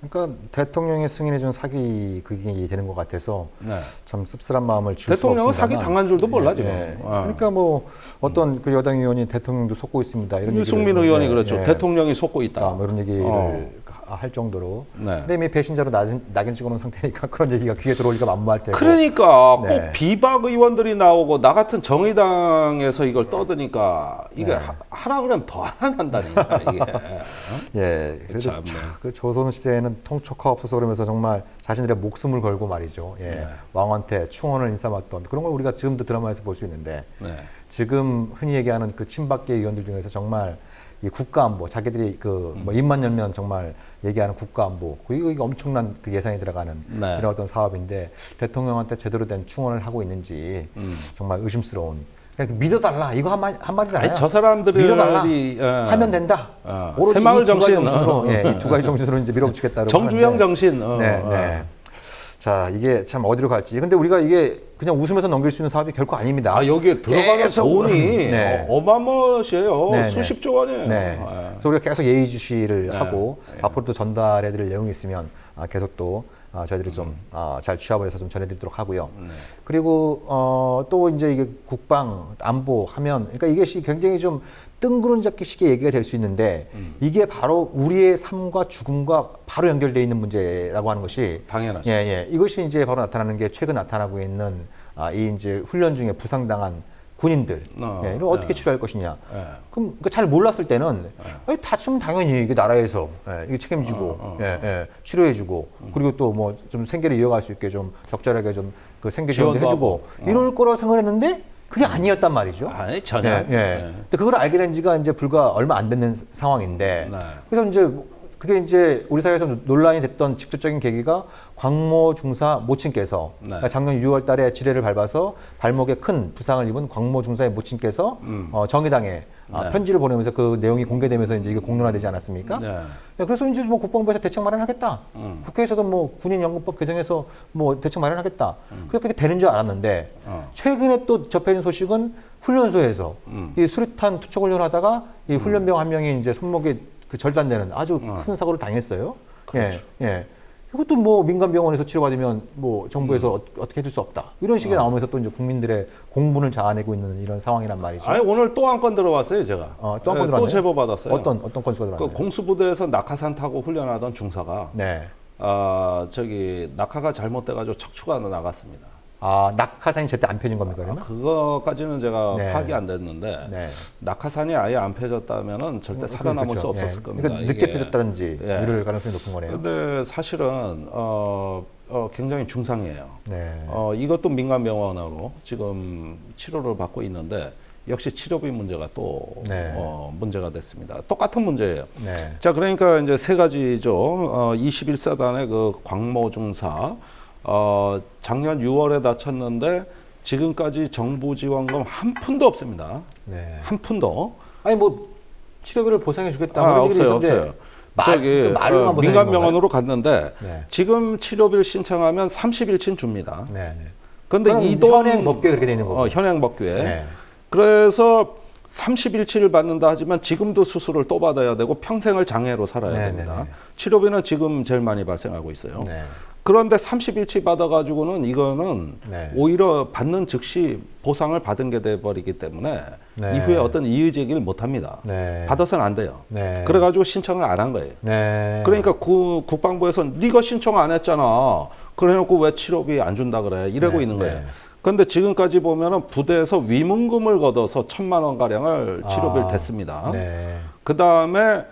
그러니까 대통령이 승인해준 사기 그게 되는 것 같아서 네. 참 씁쓸한 마음을 지울 수가 대통령은 없습니다만. 사기 당한 줄도 몰라 지금. 그러니까 뭐 어떤 그 여당 의원이 대통령도 속고 있습니다. 이런 윤승민 얘기를, 의원이 그렇죠. 대통령이 속고 있다. 뭐 이런 얘기를 할 정도로. 네. 근데 이미 배신자로 낙인 찍어놓은 상태니까 그런 얘기가 귀에 들어오기가 만무할 테고. 그러니까 네. 꼭 비박 의원들이 나오고 나 같은 정의당에서 이걸 떠드니까 이게 네. 하라 그러면 더 안 한다니까 이게. 예, 그래도 참네. 그 조선 시대에는 통촉화 없어서 그러면서 정말 자신들의 목숨을 걸고 말이죠. 예, 네. 왕한테 충원을 인삼았던 그런 걸 우리가 지금도 드라마에서 볼 수 있는데 네. 지금 흔히 얘기하는 그 친박계 의원들 중에서 정말 이 국가안보 자기들이 그 뭐 입만 열면 정말 얘기하는 국가안보 이거 엄청난 그 예산이 들어가는 네. 이런 어떤 사업인데 대통령한테 제대로 된 충원을 하고 있는지 정말 의심스러운. 그냥 믿어달라 이거 한마디잖아요. 아니, 저 사람들이 믿어달라 예. 하면 된다. 오로지 새마을 이 두 가지 정신. 정신으로 예, 이 두 가지 정신으로 이제 밀어붙이겠다. 정주영 정신. 네, 네. 자 이게 참 어디로 갈지. 근데 우리가 이게 그냥 웃으면서 넘길 수 있는 사업이 결코 아닙니다. 아 여기에 들어가는 계속, 돈이 네. 어마어마해요. 네, 네. 수십조 원이에요. 네. 예. 그래서 우리가 계속 예의주시를 네. 하고 네. 앞으로 또 전달해드릴 내용이 있으면 계속 또 저희들이 좀 잘 취합을 해서 좀 전해드리도록 하고요. 네. 그리고 또 이제 이게 국방 안보 하면 그러니까 이것이 굉장히 좀 뜬구름 잡기식의 얘기가 될 수 있는데 이게 바로 우리의 삶과 죽음과 바로 연결되어 있는 문제라고 하는 것이 당연하죠. 예, 예. 이것이 이제 바로 나타나는 게 최근 나타나고 있는 이 이제 훈련 중에 부상당한 군인들 이걸 어떻게 치료할 것이냐. 그럼 잘 몰랐을 때는 다치면 당연히 이게 나라에서 이게 책임지고 치료해주고 그리고 또 뭐 좀 생계를 이어갈 수 있게 좀 적절하게 좀 그 생계 지원도 해주고 이럴 거라고 생각했는데 그게 아니었단 말이죠. 아니 전혀. 근데 그걸 알게 된 지가 이제 불과 얼마 안 됐는 상황인데 네. 그래서 이제 그게 이제 우리 사회에서 논란이 됐던 직접적인 계기가 광모 중사 모친께서 그러니까 작년 6월 달에 지뢰를 밟아서 발목에 큰 부상을 입은 광모 중사의 모친께서 정의당에 편지를 보내면서 그 내용이 공개되면서 이제 이게 공론화되지 않았습니까? 네. 그래서 이제 뭐 국방부에서 대책 마련하겠다. 국회에서도 뭐 군인연금법 개정해서 뭐 대책 마련하겠다. 그렇게 되는 줄 알았는데 최근에 또 접해진 소식은 훈련소에서 이 수류탄 투척 훈련하다가 이 훈련병 한 명이 이제 손목에 그 절단되는 아주 큰 사고를 당했어요. 그렇죠. 예. 이것도 뭐 민간 병원에서 치료받으면 뭐 정부에서 어떻게 해줄 수 없다. 이런 식이 나오면서 또 이제 국민들의 공분을 자아내고 있는 이런 상황이란 말이죠. 아니 오늘 또 한 건 들어왔어요 제가. 또 한 건 들어왔네요. 또 제보 받았어요. 어떤 건수가 그 들어왔나요? 공수부대에서 낙하산 타고 훈련하던 중사가 네. 저기 낙하가 잘못돼가지고 척추가 나갔습니다. 낙하산이 제때 안 펴진 겁니까 그러면? 그거까지는 제가 네. 파악이 안 됐는데 네. 낙하산이 아예 안 펴졌다면은 절대 살아남을 그렇죠. 수 없었을 예. 겁니다. 그러니까 늦게 이게. 펴졌다든지 예. 이럴 가능성이 높은 거네요. 근데 사실은 굉장히 중상이에요. 네. 이것도 민간 병원으로 지금 치료를 받고 있는데 역시 치료비 문제가 또 네. 문제가 됐습니다. 똑같은 문제예요. 네. 자, 그러니까 이제 세 가지죠. 21사단의 그 광모 중사 작년 6월에 다쳤는데 지금까지 정부 지원금 한 푼도 없습니다. 네. 한 푼도. 아니 뭐 치료비를 보상해 주겠다 그런 얘기도 없어요, 있었는데 없어요. 저기 말로만 보상해 민간 준 병원으로 갔는데 네. 지금 치료비를 신청하면 30일치 줍니다. 건가요? 네. 근데 그럼 이 돈 현행 법규에 그렇게 돼 있는 거고. 현행 법규에. 네. 그래서 30일치를 받는다 하지만 지금도 수술을 또 받아야 되고 평생을 장애로 살아야 네, 됩니다. 네, 네. 치료비는 지금 제일 많이 발생하고 있어요. 네. 그런데 30일치 받아가지고는 이거는 네. 오히려 받는 즉시 보상을 받은 게 돼버리기 때문에 네. 이후에 어떤 이의 제기를 못 합니다. 네. 받아서는 안 돼요. 네. 그래가지고 신청을 안 한 거예요. 네. 그러니까 국방부에서 네가 신청 안 했잖아. 그래놓고 왜 치료비 안 준다 그래? 이러고 네, 있는 거예요. 네. 그런데 지금까지 보면은 부대에서 위문금을 걷어서 1,000만 원 가량을 치료비를 댔습니다. 네. 그 다음에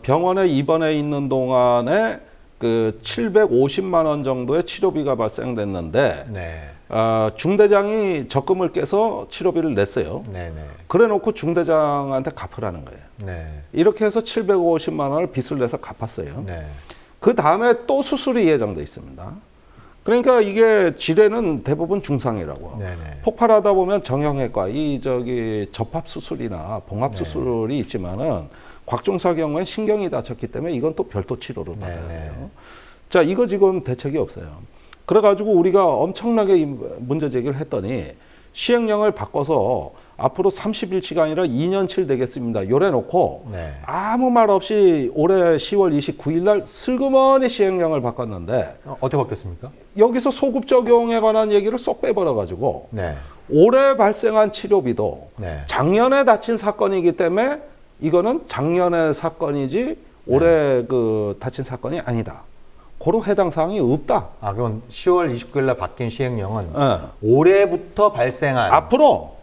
병원에 입원해 있는 동안에 그 750만 원 정도의 치료비가 발생됐는데 네. 중대장이 적금을 깨서 치료비를 냈어요. 네네. 그래놓고 중대장한테 갚으라는 거예요. 네. 이렇게 해서 750만 원을 빚을 내서 갚았어요. 네. 그 다음에 또 수술이 예정돼 있습니다. 그러니까 이게 질환은 대부분 중상이라고. 네네. 폭발하다 보면 정형외과, 접합 수술이나 봉합 수술이 있지만은 곽종사 경우에 신경이 다쳤기 때문에 이건 또 별도 치료를 받아야 돼요. 자, 이거 지금 대책이 없어요. 그래가지고 우리가 엄청나게 이 문제 제기를 했더니 시행령을 바꿔서 앞으로 30일치가 아니라 2년치를 되겠습니다. 요래 놓고 네. 아무 말 없이 올해 10월 29일 날 슬그머니 시행령을 바꿨는데 어떻게 바뀌었습니까? 여기서 소급 적용에 관한 얘기를 쏙 빼버려가지고 네. 올해 발생한 치료비도 네. 작년에 다친 사건이기 때문에 이거는 작년의 사건이지 올해 그 다친 사건이 아니다. 고로 해당 사항이 없다. 아, 그럼 10월 29일 날 바뀐 시행령은 네. 올해부터 발생한 앞으로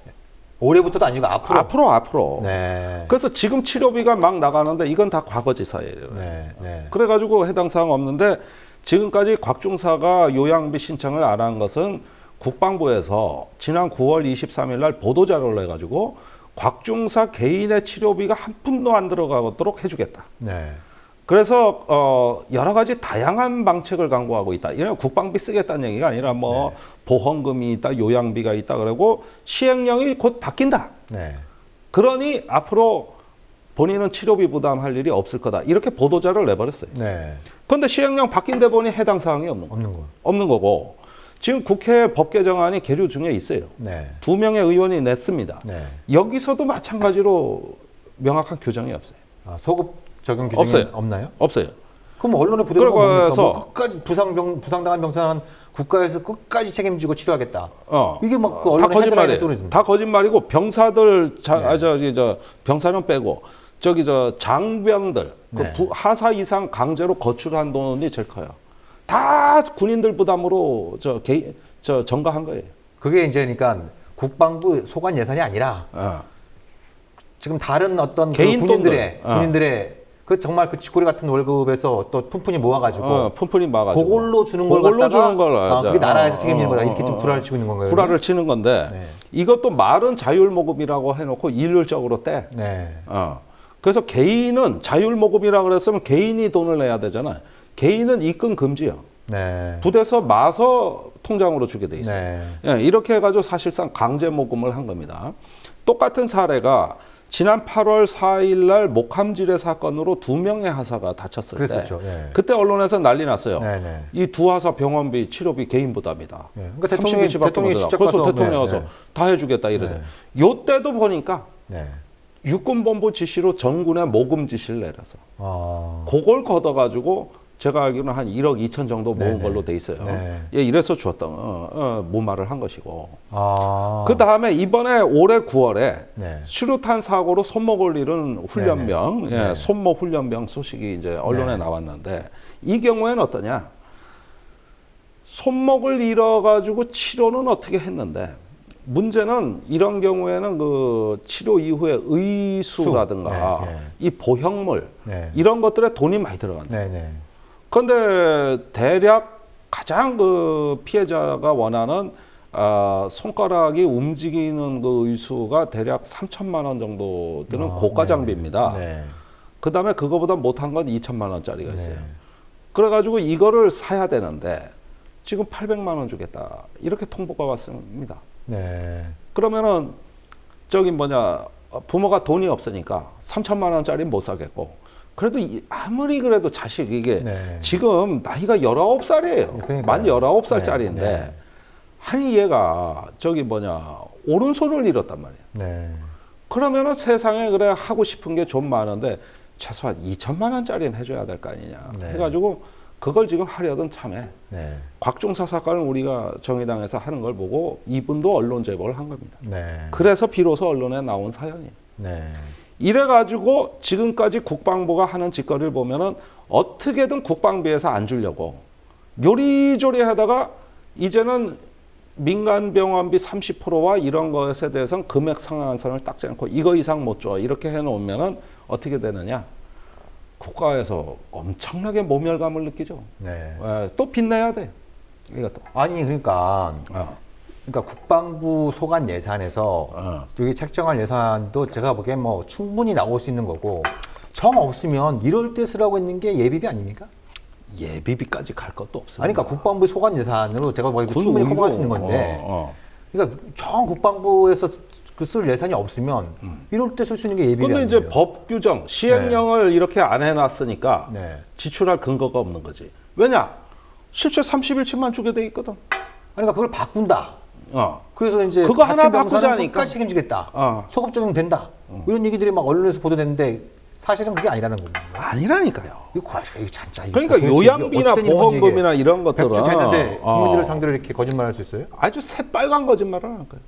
올해부터도 아니고 앞으로. 네. 그래서 지금 치료비가 막 나가는데 이건 다 과거지사예요. 네. 네. 그래가지고 해당 사항 없는데 지금까지 곽중사가 요양비 신청을 안 한 것은 국방부에서 지난 9월 23일 날 보도자료를 해가지고 곽중사 개인의 치료비가 한 푼도 안 들어가도록 해주겠다. 네. 그래서 여러 가지 다양한 방책을 강구하고 있다. 이런 국방비 쓰겠다는 얘기가 아니라 뭐 보험금이 있다, 요양비가 있다 그러고 시행령이 곧 바뀐다. 네. 그러니 앞으로 본인은 치료비 부담할 일이 없을 거다. 이렇게 보도자를 내버렸어요. 네. 그런데 시행령 바뀐 데 보니 해당 사항이 없는 거고 지금 국회 법 개정안이 계류 중에 있어요. 네. 2명의 의원이 냈습니다. 네. 여기서도 마찬가지로 명확한 규정이 없어요. 아, 소급 적용 규정이 없어요. 없나요? 없어요. 그럼 언론에 보도가 뭡니까? 그래서 뭐 끝까지 부상당한 병사는 국가에서 끝까지 책임지고 치료하겠다. 이게 막 그 다 언론에 헤드라인에 거짓말이에요. 떠오르죠. 다 거짓말이고 병사들 병사는 빼고 장병들 네. 그 하사 이상 강제로 거출한 돈이 제일 커요. 다 군인들 부담으로 전가한 거예요. 그게 이제 그러니까 국방부 소관 예산이 아니라 지금 다른 어떤 개인 그 군인들의 그 정말 그 쥐꼬리 같은 월급에서 또 푼푼이 모아가지고 그걸로 주는 걸 갖다가 그게 나라에서 책임지는 거다 이렇게 좀 구라를 치고 있는 건가요? 구라를 치는 건데 네. 이것도 말은 자율모금이라고 해놓고 일률적으로 떼. 네. 그래서 개인은 자율모금이라고 그랬으면 개인이 돈을 내야 되잖아요. 개인은 입금 금지요. 네. 부대서 마서 통장으로 주게 돼 있어요. 네. 예, 이렇게 해가지고 사실상 강제 모금을 한 겁니다. 똑같은 사례가 지난 8월 4일 날 목함질의 사건으로 2명의 하사가 다쳤을 그랬었죠. 때 예. 그때 언론에서 난리 났어요. 네네. 이 두 하사 병원비 치료비 개인 부담이다. 네. 그러니까 30일치밖에 못 직접 그래서 가서, 대통령이 와서 네. 다 해주겠다 이러죠. 요때도 보니까 네. 육군본부 지시로 전군에 모금 지시를 내려서 그걸 걷어가지고 제가 알기로는 한 1억 2천 정도 모은 네네. 걸로 돼 있어요. 네. 예, 이래서 주었던 무마를 한 것이고. 그 다음에 이번에 올해 9월에 네. 수류탄 사고로 손목을 잃은 훈련병, 네네. 예, 네. 손목 훈련병 소식이 이제 언론에 나왔는데 이 경우에는 어떠냐? 손목을 잃어가지고 치료는 어떻게 했는데 문제는 이런 경우에는 그 치료 이후에 의수라든가 네, 네. 이 보형물 네. 이런 것들에 돈이 많이 들어간다. 네네. 그런데 대략 가장 그 피해자가 원하는 손가락이 움직이는 그 의수가 대략 3천만 원 정도 드는 고가 장비입니다. 네. 그 다음에 그거보다 못한 건 2천만 원짜리가 있어요. 네. 그래가지고 이거를 사야 되는데 지금 800만 원 주겠다 이렇게 통보가 왔습니다. 네. 그러면은 부모가 돈이 없으니까 3천만 원짜리는 못 사겠고 그래도 아무리 그래도 자식 이게 네. 지금 나이가 19살이에요. 만 19살짜리인데 네. 아니 얘가 오른손을 잃었단 말이에요. 네. 그러면은 세상에 그래 하고 싶은 게 좀 많은데 최소한 2천만 원짜리는 해줘야 될 거 아니냐 네. 해가지고 그걸 지금 하려던 참에 네. 곽종사 사건을 우리가 정의당에서 하는 걸 보고 이분도 언론 제보를 한 겁니다. 네. 그래서 비로소 언론에 나온 사연이에요. 네. 이래가지고 지금까지 국방부가 하는 짓거리를 보면은 어떻게든 국방비에서 안 주려고 요리조리 하다가 이제는 민간 병원비 30%와 이런 것에 대해서는 금액 상한선을 딱 재놓고 이거 이상 못 줘. 이렇게 해놓으면은 어떻게 되느냐. 국가에서 엄청나게 모멸감을 느끼죠. 네. 또 빚내야 돼. 이것도. 아니 그러니까 그러니까 국방부 소관 예산에서 여기 책정할 예산도 제가 보기엔 뭐 충분히 나올 수 있는 거고 정 없으면 이럴 때 쓰라고 했는 게 예비비 아닙니까? 예비비까지 갈 것도 없어요. 아니, 그러니까 국방부 소관 예산으로 제가 보기엔 충분히 커버할 수 있는 건데 그러니까 정 국방부에서 그 쓸 예산이 없으면 이럴 때 쓸 수 있는 게 예비비 근데 아니에요? 이제 법 규정, 시행령을 이렇게 안 해놨으니까 네. 지출할 근거가 없는 거지. 왜냐? 실제 30일치만 주게 돼 있거든. 그러니까 그걸 바꾼다. 그래서 이제 그거 하나 다친 병사는 바꾸자니까. 끝까지 책임지겠다. 소급 적용 된다. 이런 얘기들이 막 언론에서 보도됐는데 사실은 그게 아니라는 겁니다. 아니라니까요. 이거 진짜. 그러니까 요양비나 보험금이나 이런 것들은 백주 되는데 국민들을 상대로 이렇게 거짓말할 수 있어요? 아주 새빨간 거짓말을 하는 거예요.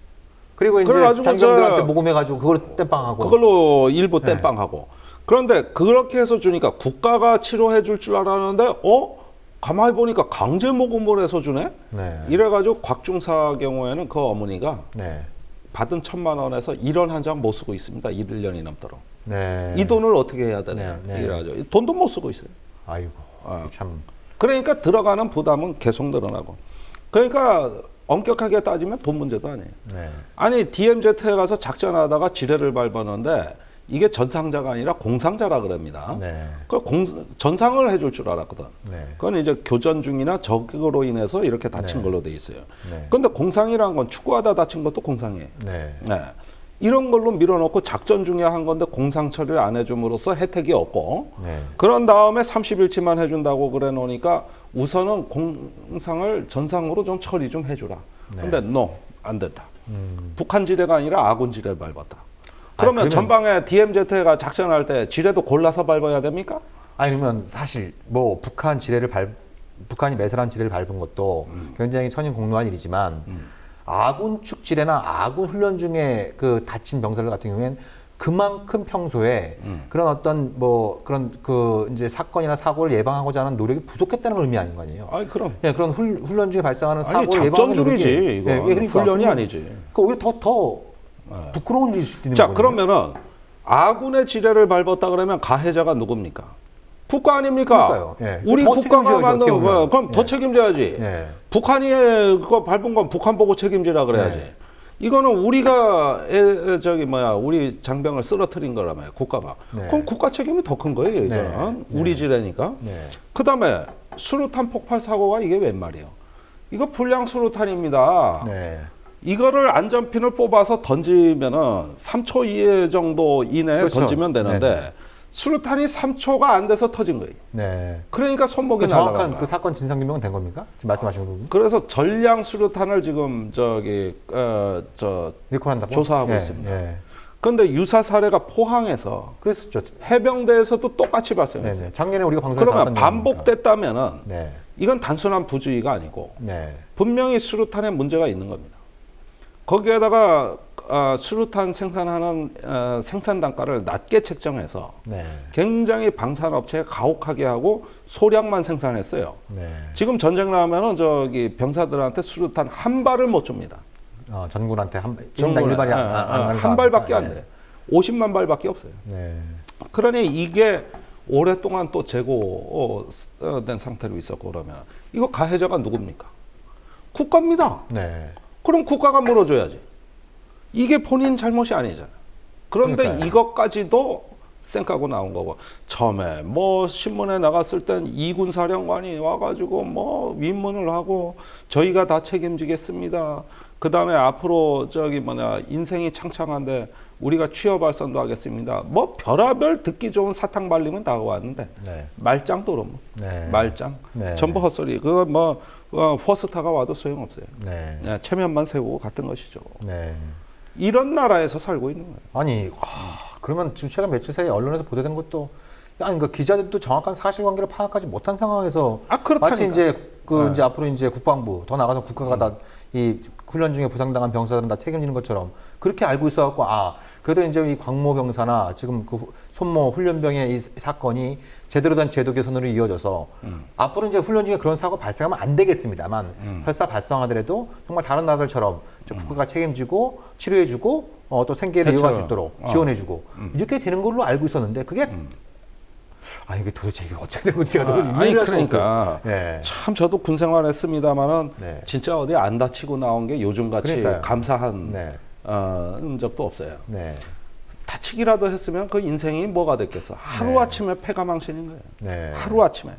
그리고 이제 그래가지고 장병들한테 모금해가지고 그걸 땜빵하고. 그걸로 일부 땜빵하고. 그런데 그렇게 해서 주니까 국가가 치료해 줄 줄 알았는데 가만히 보니까 강제 모금을 해서 주네? 네. 이래가지고 곽중사 경우에는 그 어머니가 네. 받은 1,000만 원에서 1원 한 장 못 쓰고 있습니다. 1년이 넘도록. 네. 이 돈을 어떻게 해야 되냐? 네. 이래가지고 돈도 못 쓰고 있어요. 아이고. 참. 그러니까 들어가는 부담은 계속 늘어나고. 그러니까 엄격하게 따지면 돈 문제도 아니에요. 네. 아니 DMZ에 가서 작전하다가 지뢰를 밟았는데 이게 전상자가 아니라 공상자라 그럽니다. 네. 그 전상을 해줄 줄 알았거든. 네. 그건 이제 교전 중이나 적으로 인해서 이렇게 다친 걸로 돼 있어요. 네. 그런데 공상이라는 건 축구하다 다친 것도 공상이에요. 네. 네. 이런 걸로 밀어넣고 작전 중에 한 건데 공상 처리를 안 해줌으로써 혜택이 없고 네. 그런 다음에 30일치만 해준다고 그래 놓으니까 우선은 공상을 전상으로 좀 처리 좀 해주라. 근데 안 된다. 북한 지뢰가 아니라 아군 지뢰를 밟았다. 그러면 전방에 DMZ가 작전할 때 지뢰도 골라서 밟아야 됩니까? 아니 그러면 사실 뭐 북한이 매설한 지뢰를 밟은 것도 굉장히 천인공노할 일이지만 아군 축 지뢰나 아군 훈련 중에 그 다친 병사들 같은 경우에는 그만큼 평소에 그런 어떤 뭐 그런 그 이제 사건이나 사고를 예방하고자 하는 노력이 부족했다는 걸 의미하는 거 아니에요? 아니 그럼. 예, 그런 훈련 중에 발생하는 아니 사고를 작전 예방하는 중이지 노력이 이거. 그러니까 훈련이 아니지. 그 오히려 더 부끄러운 일일 수도 있는 자 거거든요. 그러면은 아군의 지뢰를 밟았다 그러면 가해자가 누굽니까? 국가 아닙니까? 그러니까요. 예. 우리 더 국가가 책임져야죠, 만든 어떻게 보면. 그럼 더 책임져야지. 예. 북한이 그거 밟은 건 북한 보고 책임지라 그래야지. 네. 이거는 우리가 우리 장병을 쓰러뜨린 거라며요. 국가가. 네. 그럼 국가 책임이 더 큰 거예요. 이거는 우리 지뢰니까. 네. 그다음에 수류탄 폭발 사고가 이게 웬 말이에요? 이거 불량 수류탄입니다. 네. 이거를 안전핀을 뽑아서 던지면은 3초 이내 정도 이내에 그렇죠. 던지면 되는데 네. 수류탄이 3초가 안 돼서 터진 거예요. 네. 그러니까 손목이 정확한 날아간 그 사건 진상 규명은 된 겁니까? 지금 말씀하시는 부분? 그래서 전량 수류탄을 지금 리콜한다고? 조사하고 예, 있습니다. 예. 그런데 유사 사례가 포항에서 그랬었죠. 해병대에서도 똑같이 발생했어요. 네네. 작년에 우리가 방송에서 그러면 나왔던 반복됐다면은 네. 이건 단순한 부주의가 아니고 네. 분명히 수류탄에 문제가 있는 겁니다. 거기에다가 수류탄 생산하는 생산 단가를 낮게 책정해서 네. 굉장히 방산업체에 가혹하게 하고 소량만 생산했어요. 네. 지금 전쟁 나면은 병사들한테 수류탄 한 발을 못 줍니다. 전군한테 일반이 한 발밖에 안 돼. 50만 발밖에 없어요. 네. 그러니 이게 오랫동안 또 재고된 상태로 있었고 그러면 이거 가해자가 누굽니까? 국가입니다. 네. 그럼 국가가 물어줘야지. 이게 본인 잘못이 아니잖아요. 그런데 그러니까요. 이것까지도 쌩까고 나온 거고 처음에 뭐 신문에 나갔을 땐 이군 사령관이 와가지고 뭐 위문을 하고 저희가 다 책임지겠습니다. 그 다음에 앞으로 인생이 창창한데 우리가 취업 발전도 하겠습니다. 뭐 별의별 듣기 좋은 사탕 발림은 다 왔는데 네. 말짱 도로 네. 말짱 네. 전부 헛소리. 그거 뭐 포스타가 와도 소용없어요. 네. 그냥 체면만 세우고 같은 것이죠. 네. 이런 나라에서 살고 있는 거예요. 아니, 그러면 지금 최근 며칠 사이에 언론에서 보도된 것도 아니, 그러니까 기자들도 정확한 사실관계를 파악하지 못한 상황에서 그렇다니까. 마치 이제 이제 앞으로 이제 국방부 더 나가서 국가가 다 이 훈련 중에 부상당한 병사들은 다 책임지는 것처럼 그렇게 알고 있어갖고 그래도 이제 이 광모 병사나 지금 그 손모 훈련병의 이 사건이 제대로 된 제도 개선으로 이어져서 앞으로 이제 훈련 중에 그런 사고 발생하면 안 되겠습니다만 설사 발생하더라도 정말 다른 나라들처럼 국가가 책임지고 치료해주고 또 생계를 이어갈 수 있도록 지원해주고 이렇게 되는 걸로 알고 있었는데 그게 아 이게 도대체 이게 어떻게 된 건지가 너무 아니 이해할 수 없어요. 그러니까 예. 참 저도 군 생활했습니다만은 네. 진짜 어디 안 다치고 나온 게 요즘같이 그러니까요. 감사한 네. 적도 없어요. 네. 다치기라도 했으면 그 인생이 뭐가 됐겠어. 하루아침에 폐가망신인 거예요. 네. 하루아침에.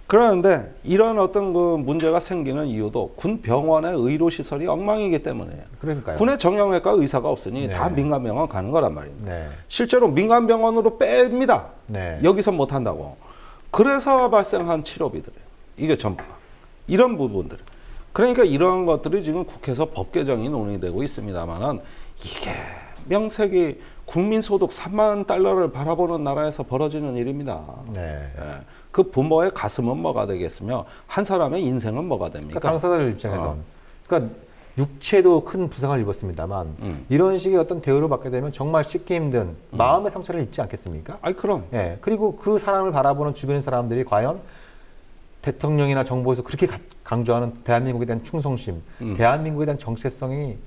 그러는데 이런 어떤 그 문제가 생기는 이유도 군 병원의 의료시설이 엉망이기 때문이에요. 그러니까요. 군에 정형외과 의사가 없으니 네. 다 민간병원 가는 거란 말입니다. 네. 실제로 민간병원으로 뺍니다. 네. 여기서 못한다고. 그래서 발생한 치료비들이에요. 이게 전부가. 이런 부분들. 그러니까 이런 것들이 지금 국회에서 법 개정이 논의되고 있습니다만은 이게 명색이 국민소득 3만 달러를 바라보는 나라에서 벌어지는 일입니다. 네. 예. 그 부모의 가슴은 뭐가 되겠으며 한 사람의 인생은 뭐가 됩니까? 그러니까 당사자들 입장에서 그러니까 육체도 큰 부상을 입었습니다만 이런 식의 어떤 대우를 받게 되면 정말 씻기 힘든 마음의 상처를 입지 않겠습니까? 아이 그럼. 예. 그리고 그 사람을 바라보는 주변의 사람들이 과연 대통령이나 정부에서 그렇게 강조하는 대한민국에 대한 충성심, 대한민국에 대한 정체성이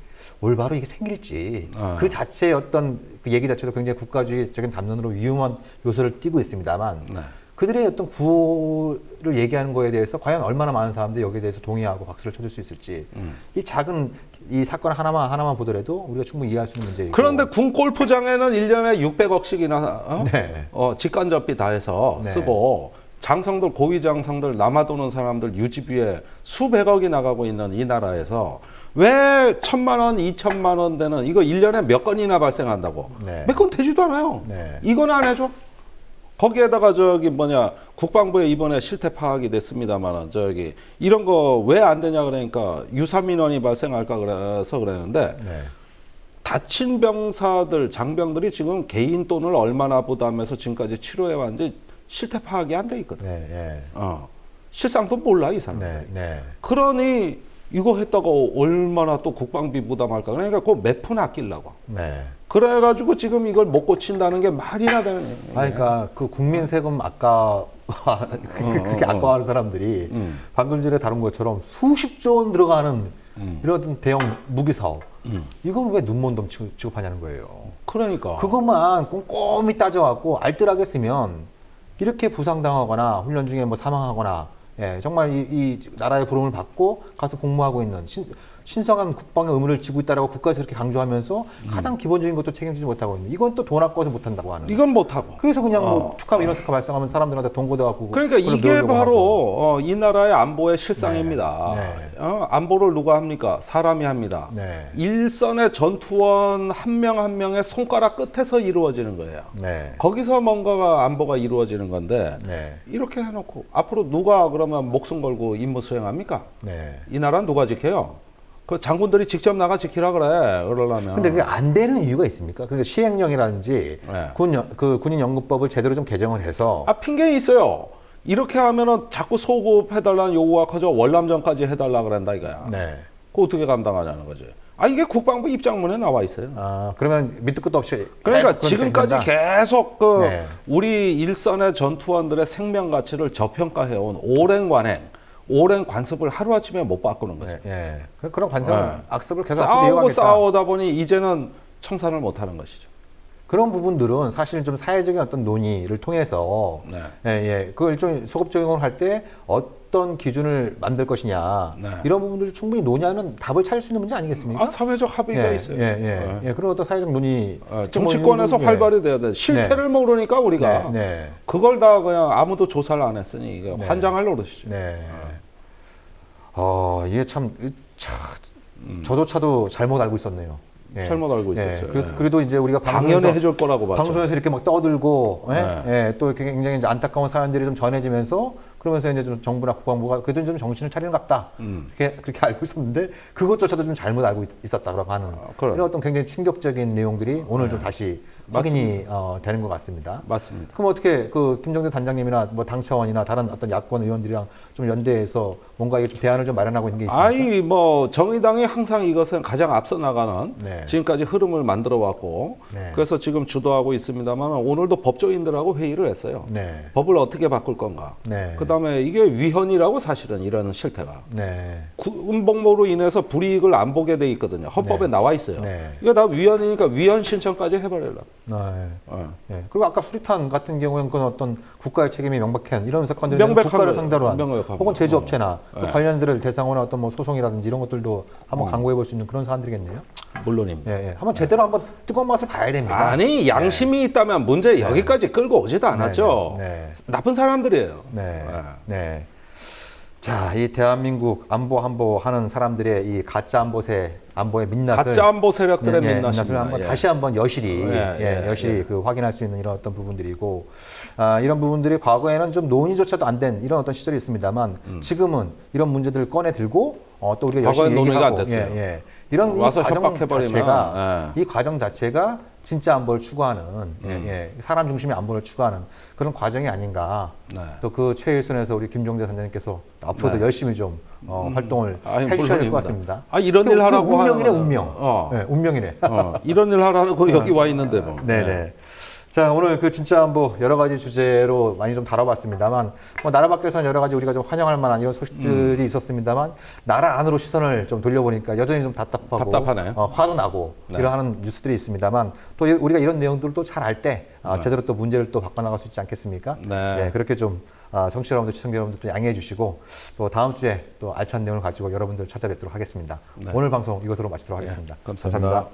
올바로 이게 생길지 그 자체의 어떤 그 얘기 자체도 굉장히 국가주의적인 담론으로 위험한 요소를 띠고 있습니다만 네. 그들의 어떤 구호를 얘기하는 거에 대해서 과연 얼마나 많은 사람들이 여기에 대해서 동의하고 박수를 쳐줄 수 있을지 이 작은 이 사건 하나만 보더라도 우리가 충분히 이해할 수 있는 문제이고 그런데 군 골프장에는 1년에 600억씩이나 네. 직간접비 다 해서 네. 쓰고 장성들 고위 장성들 남아도는 사람들 유지비에 수백억이 나가고 있는 이 나라에서 왜 1,000만 원, 2,000만 원 되는 이거 1년에 몇 건이나 발생한다고? 네. 몇 건 되지도 않아요. 네. 이건 안 해줘. 거기에다가 국방부에 이번에 실태 파악이 됐습니다만 이런 거 왜 안 되냐 그러니까 유사민원이 발생할까 그래서 그러는데 네. 다친 병사들 장병들이 지금 개인 돈을 얼마나 부담해서 지금까지 치료해 왔는지 실태 파악이 안 돼 있거든. 네. 네. 실상도 몰라 이 사람. 네. 네. 그러니 이거 했다가 얼마나 또 국방비 부담할까. 그러니까 그거 몇 푼 아끼려고. 네. 그래가지고 지금 이걸 못 고친다는 게 말이나 되는 얘기예요. 그러니까 그 국민 세금 그렇게 아까워하는 사람들이 방금 전에 다룬 것처럼 수십조 원 들어가는 이런 대형 무기 사업 이건 왜 눈먼 돈 취급하냐는 거예요. 그러니까 그것만 꼼꼼히 따져갖고 알뜰하게 쓰면 이렇게 부상당하거나 훈련 중에 뭐 사망하거나 예, 정말 이 나라의 부름을 받고 가서 복무하고 있는 신성한 국방의 의무를 지고 있다라고 국가에서 이렇게 강조하면서 가장 기본적인 것도 책임지지 못하고 있는 이건 또 돈 아까워서 못한다고 하는 이건 못하고. 그래서 그냥 뭐 툭하면 이런 사건 발생하면 사람들한테 돈 걷어갖고 그러니까 이게 바로 이 나라의 안보의 실상입니다. 네. 안보를 누가 합니까? 사람이 합니다. 네. 일선의 전투원 한 명 한 명의 손가락 끝에서 이루어지는 거예요. 네. 거기서 뭔가가 안보가 이루어지는 건데 네. 이렇게 해놓고 앞으로 누가 그러면 목숨 걸고 임무 수행합니까? 네. 이 나라는 누가 지켜요? 그 장군들이 직접 나가 지키라 그래. 그러려면. 근데 그게 안 되는 이유가 있습니까? 그러니까 시행령이라든지 네. 군인 연금법을 제대로 좀 개정을 해서 핑계 있어요. 이렇게 하면은 자꾸 소급해달라는 요구가 커져 월남전까지 해달라 그런다 이거야. 네. 그거 어떻게 감당하냐는 거지. 이게 국방부 입장문에 나와 있어요. 그러면 밑도 끝도 없이 그러니까 계속 지금까지 된다? 계속 네. 우리 일선의 전투원들의 생명 가치를 저평가해온 오랜 관습을 하루아침에 못 바꾸는 거죠. 네. 그런 관습 악습을 계속 싸우고 이어가겠다. 싸우다 보니 이제는 청산을 못하는 것이죠. 그런 부분들은 사실 좀 사회적인 어떤 논의를 통해서 그걸 좀 소급 적용을 할 때 어떤 기준을 만들 것이냐 이런 부분들을 충분히 논의하면 답을 찾을 수 있는 문제 아니겠습니까? 사회적 합의가 있어요. 그런 어떤 사회적 논의 정치권에서 활발히 돼야 돼. 실태를 모르니까 우리가 그걸 다 그냥 아무도 조사를 안 했으니 이게 환장할 노릇이죠. 이게 저조차도 잘못 알고 있었네요. 잘못 알고 있었죠. 그래도 이제 우리가 당연히 해줄 거라고 봤죠. 방송에서 이렇게 막 떠들고, 또 이렇게 굉장히 이제 안타까운 사연들이 좀 전해지면서 그러면서 이제 좀 정부나 국방부가 그래도 좀 정신을 차리는 것 같다. 그렇게 알고 있었는데 그것조차도 좀 잘못 알고 있었다고 하는 이런 어떤 굉장히 충격적인 내용들이 오늘 좀 다시 확인이 되는 것 같습니다. 맞습니다. 그럼 어떻게 김정대 단장님이나 뭐 당 차원이나 다른 어떤 야권 의원들이랑 좀 연대해서 뭔가 이게 좀 대안을 좀 마련하고 있는 게 있습니까? 정의당이 항상 이것은 가장 앞서 나가는 지금까지 흐름을 만들어 왔고 그래서 지금 주도하고 있습니다만 오늘도 법조인들하고 회의를 했어요. 법을 어떻게 바꿀 건가. 그다음에 이게 위헌이라고 사실은 이런 실태가 군복무로 인해서 불이익을 안 보게 돼 있거든요. 헌법에 나와 있어요. 이거 다 위헌이니까 위헌 신청까지 해버리려고. 예. 그리고 아까 수리탄 같은 경우에는 그건 어떤 국가의 책임이 명백한 이런 사건들은 명백한 국가를 거예요. 상대로 한 명백한 혹은 거. 제조업체나 또 예. 관련들을 대상으로 한 어떤 뭐 소송이라든지 이런 것들도 한번 강구해 볼 수 있는 그런 사안들이겠네요. 물론입니다. 예, 예. 한번 제대로 한번 뜨거운 맛을 봐야 됩니다. 아니 양심이 있다면 문제 여기까지 끌고 오지도 않았죠. 네. 나쁜 사람들이에요. 네. 네. 네. 자, 이 대한민국 안보 하는 사람들의 이 가짜 안보의 민낯을 가짜 안보 세력들의 민낯을 민낯입니다. 한번 예. 다시 한번 여실히 여실히 그 확인할 수 있는 이런 어떤 부분들이고 이런 부분들이 과거에는 좀 논의조차도 안 된 이런 어떤 시절이 있습니다만 지금은 이런 문제들을 꺼내 들고 또 우리가 열심히 과거엔 논의가 얘기하고 안 됐어요. 이런 와서 이 과정 협박해버리면, 자체가 이 과정 자체가 진짜 안보를 추구하는 사람 중심의 안보를 추구하는 그런 과정이 아닌가. 네. 또 그 최일선에서 우리 김종대 선생님께서 앞으로도 네. 열심히 좀 활동을 아니, 해주셔야 될 것 물론입니다. 같습니다. 이런 일 하라고 운명이네 하는 운명. 네, 운명이네. 이런 일 하라고 여기 와 있는데 뭐. 네네. 자, 오늘 그 진짜 안보 여러 가지 주제로 많이 좀 다뤄봤습니다만, 뭐 나라 밖에서는 여러 가지 우리가 좀 환영할 만한 이런 소식들이 있었습니다만, 나라 안으로 시선을 좀 돌려보니까 여전히 좀 답답하네요. 화도 나고 이러한 뉴스들이 있습니다만, 또 우리가 이런 내용들을 또 잘 알 때 제대로 또 문제를 또 바꿔나갈 수 있지 않겠습니까? 네. 그렇게 좀 청취자 여러분들, 시청자 여러분들 또 양해해 주시고, 또 다음 주에 또 알찬 내용을 가지고 여러분들 찾아뵙도록 하겠습니다. 네. 오늘 방송 이것으로 마치도록 하겠습니다. 감사합니다.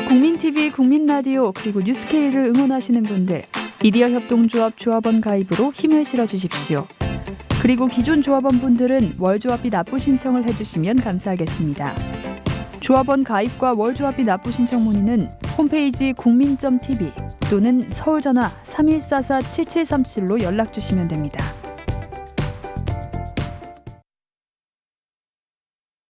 국민TV, 국민라디오 그리고 뉴스케이를 응원하시는 분들 미디어 협동조합 조합원 가입으로 힘을 실어주십시오. 그리고 기존 조합원 분들은 월조합비 납부 신청을 해주시면 감사하겠습니다. 조합원 가입과 월조합비 납부 신청 문의는 홈페이지 국민.tv 또는 서울전화 3144-7737로 연락주시면 됩니다.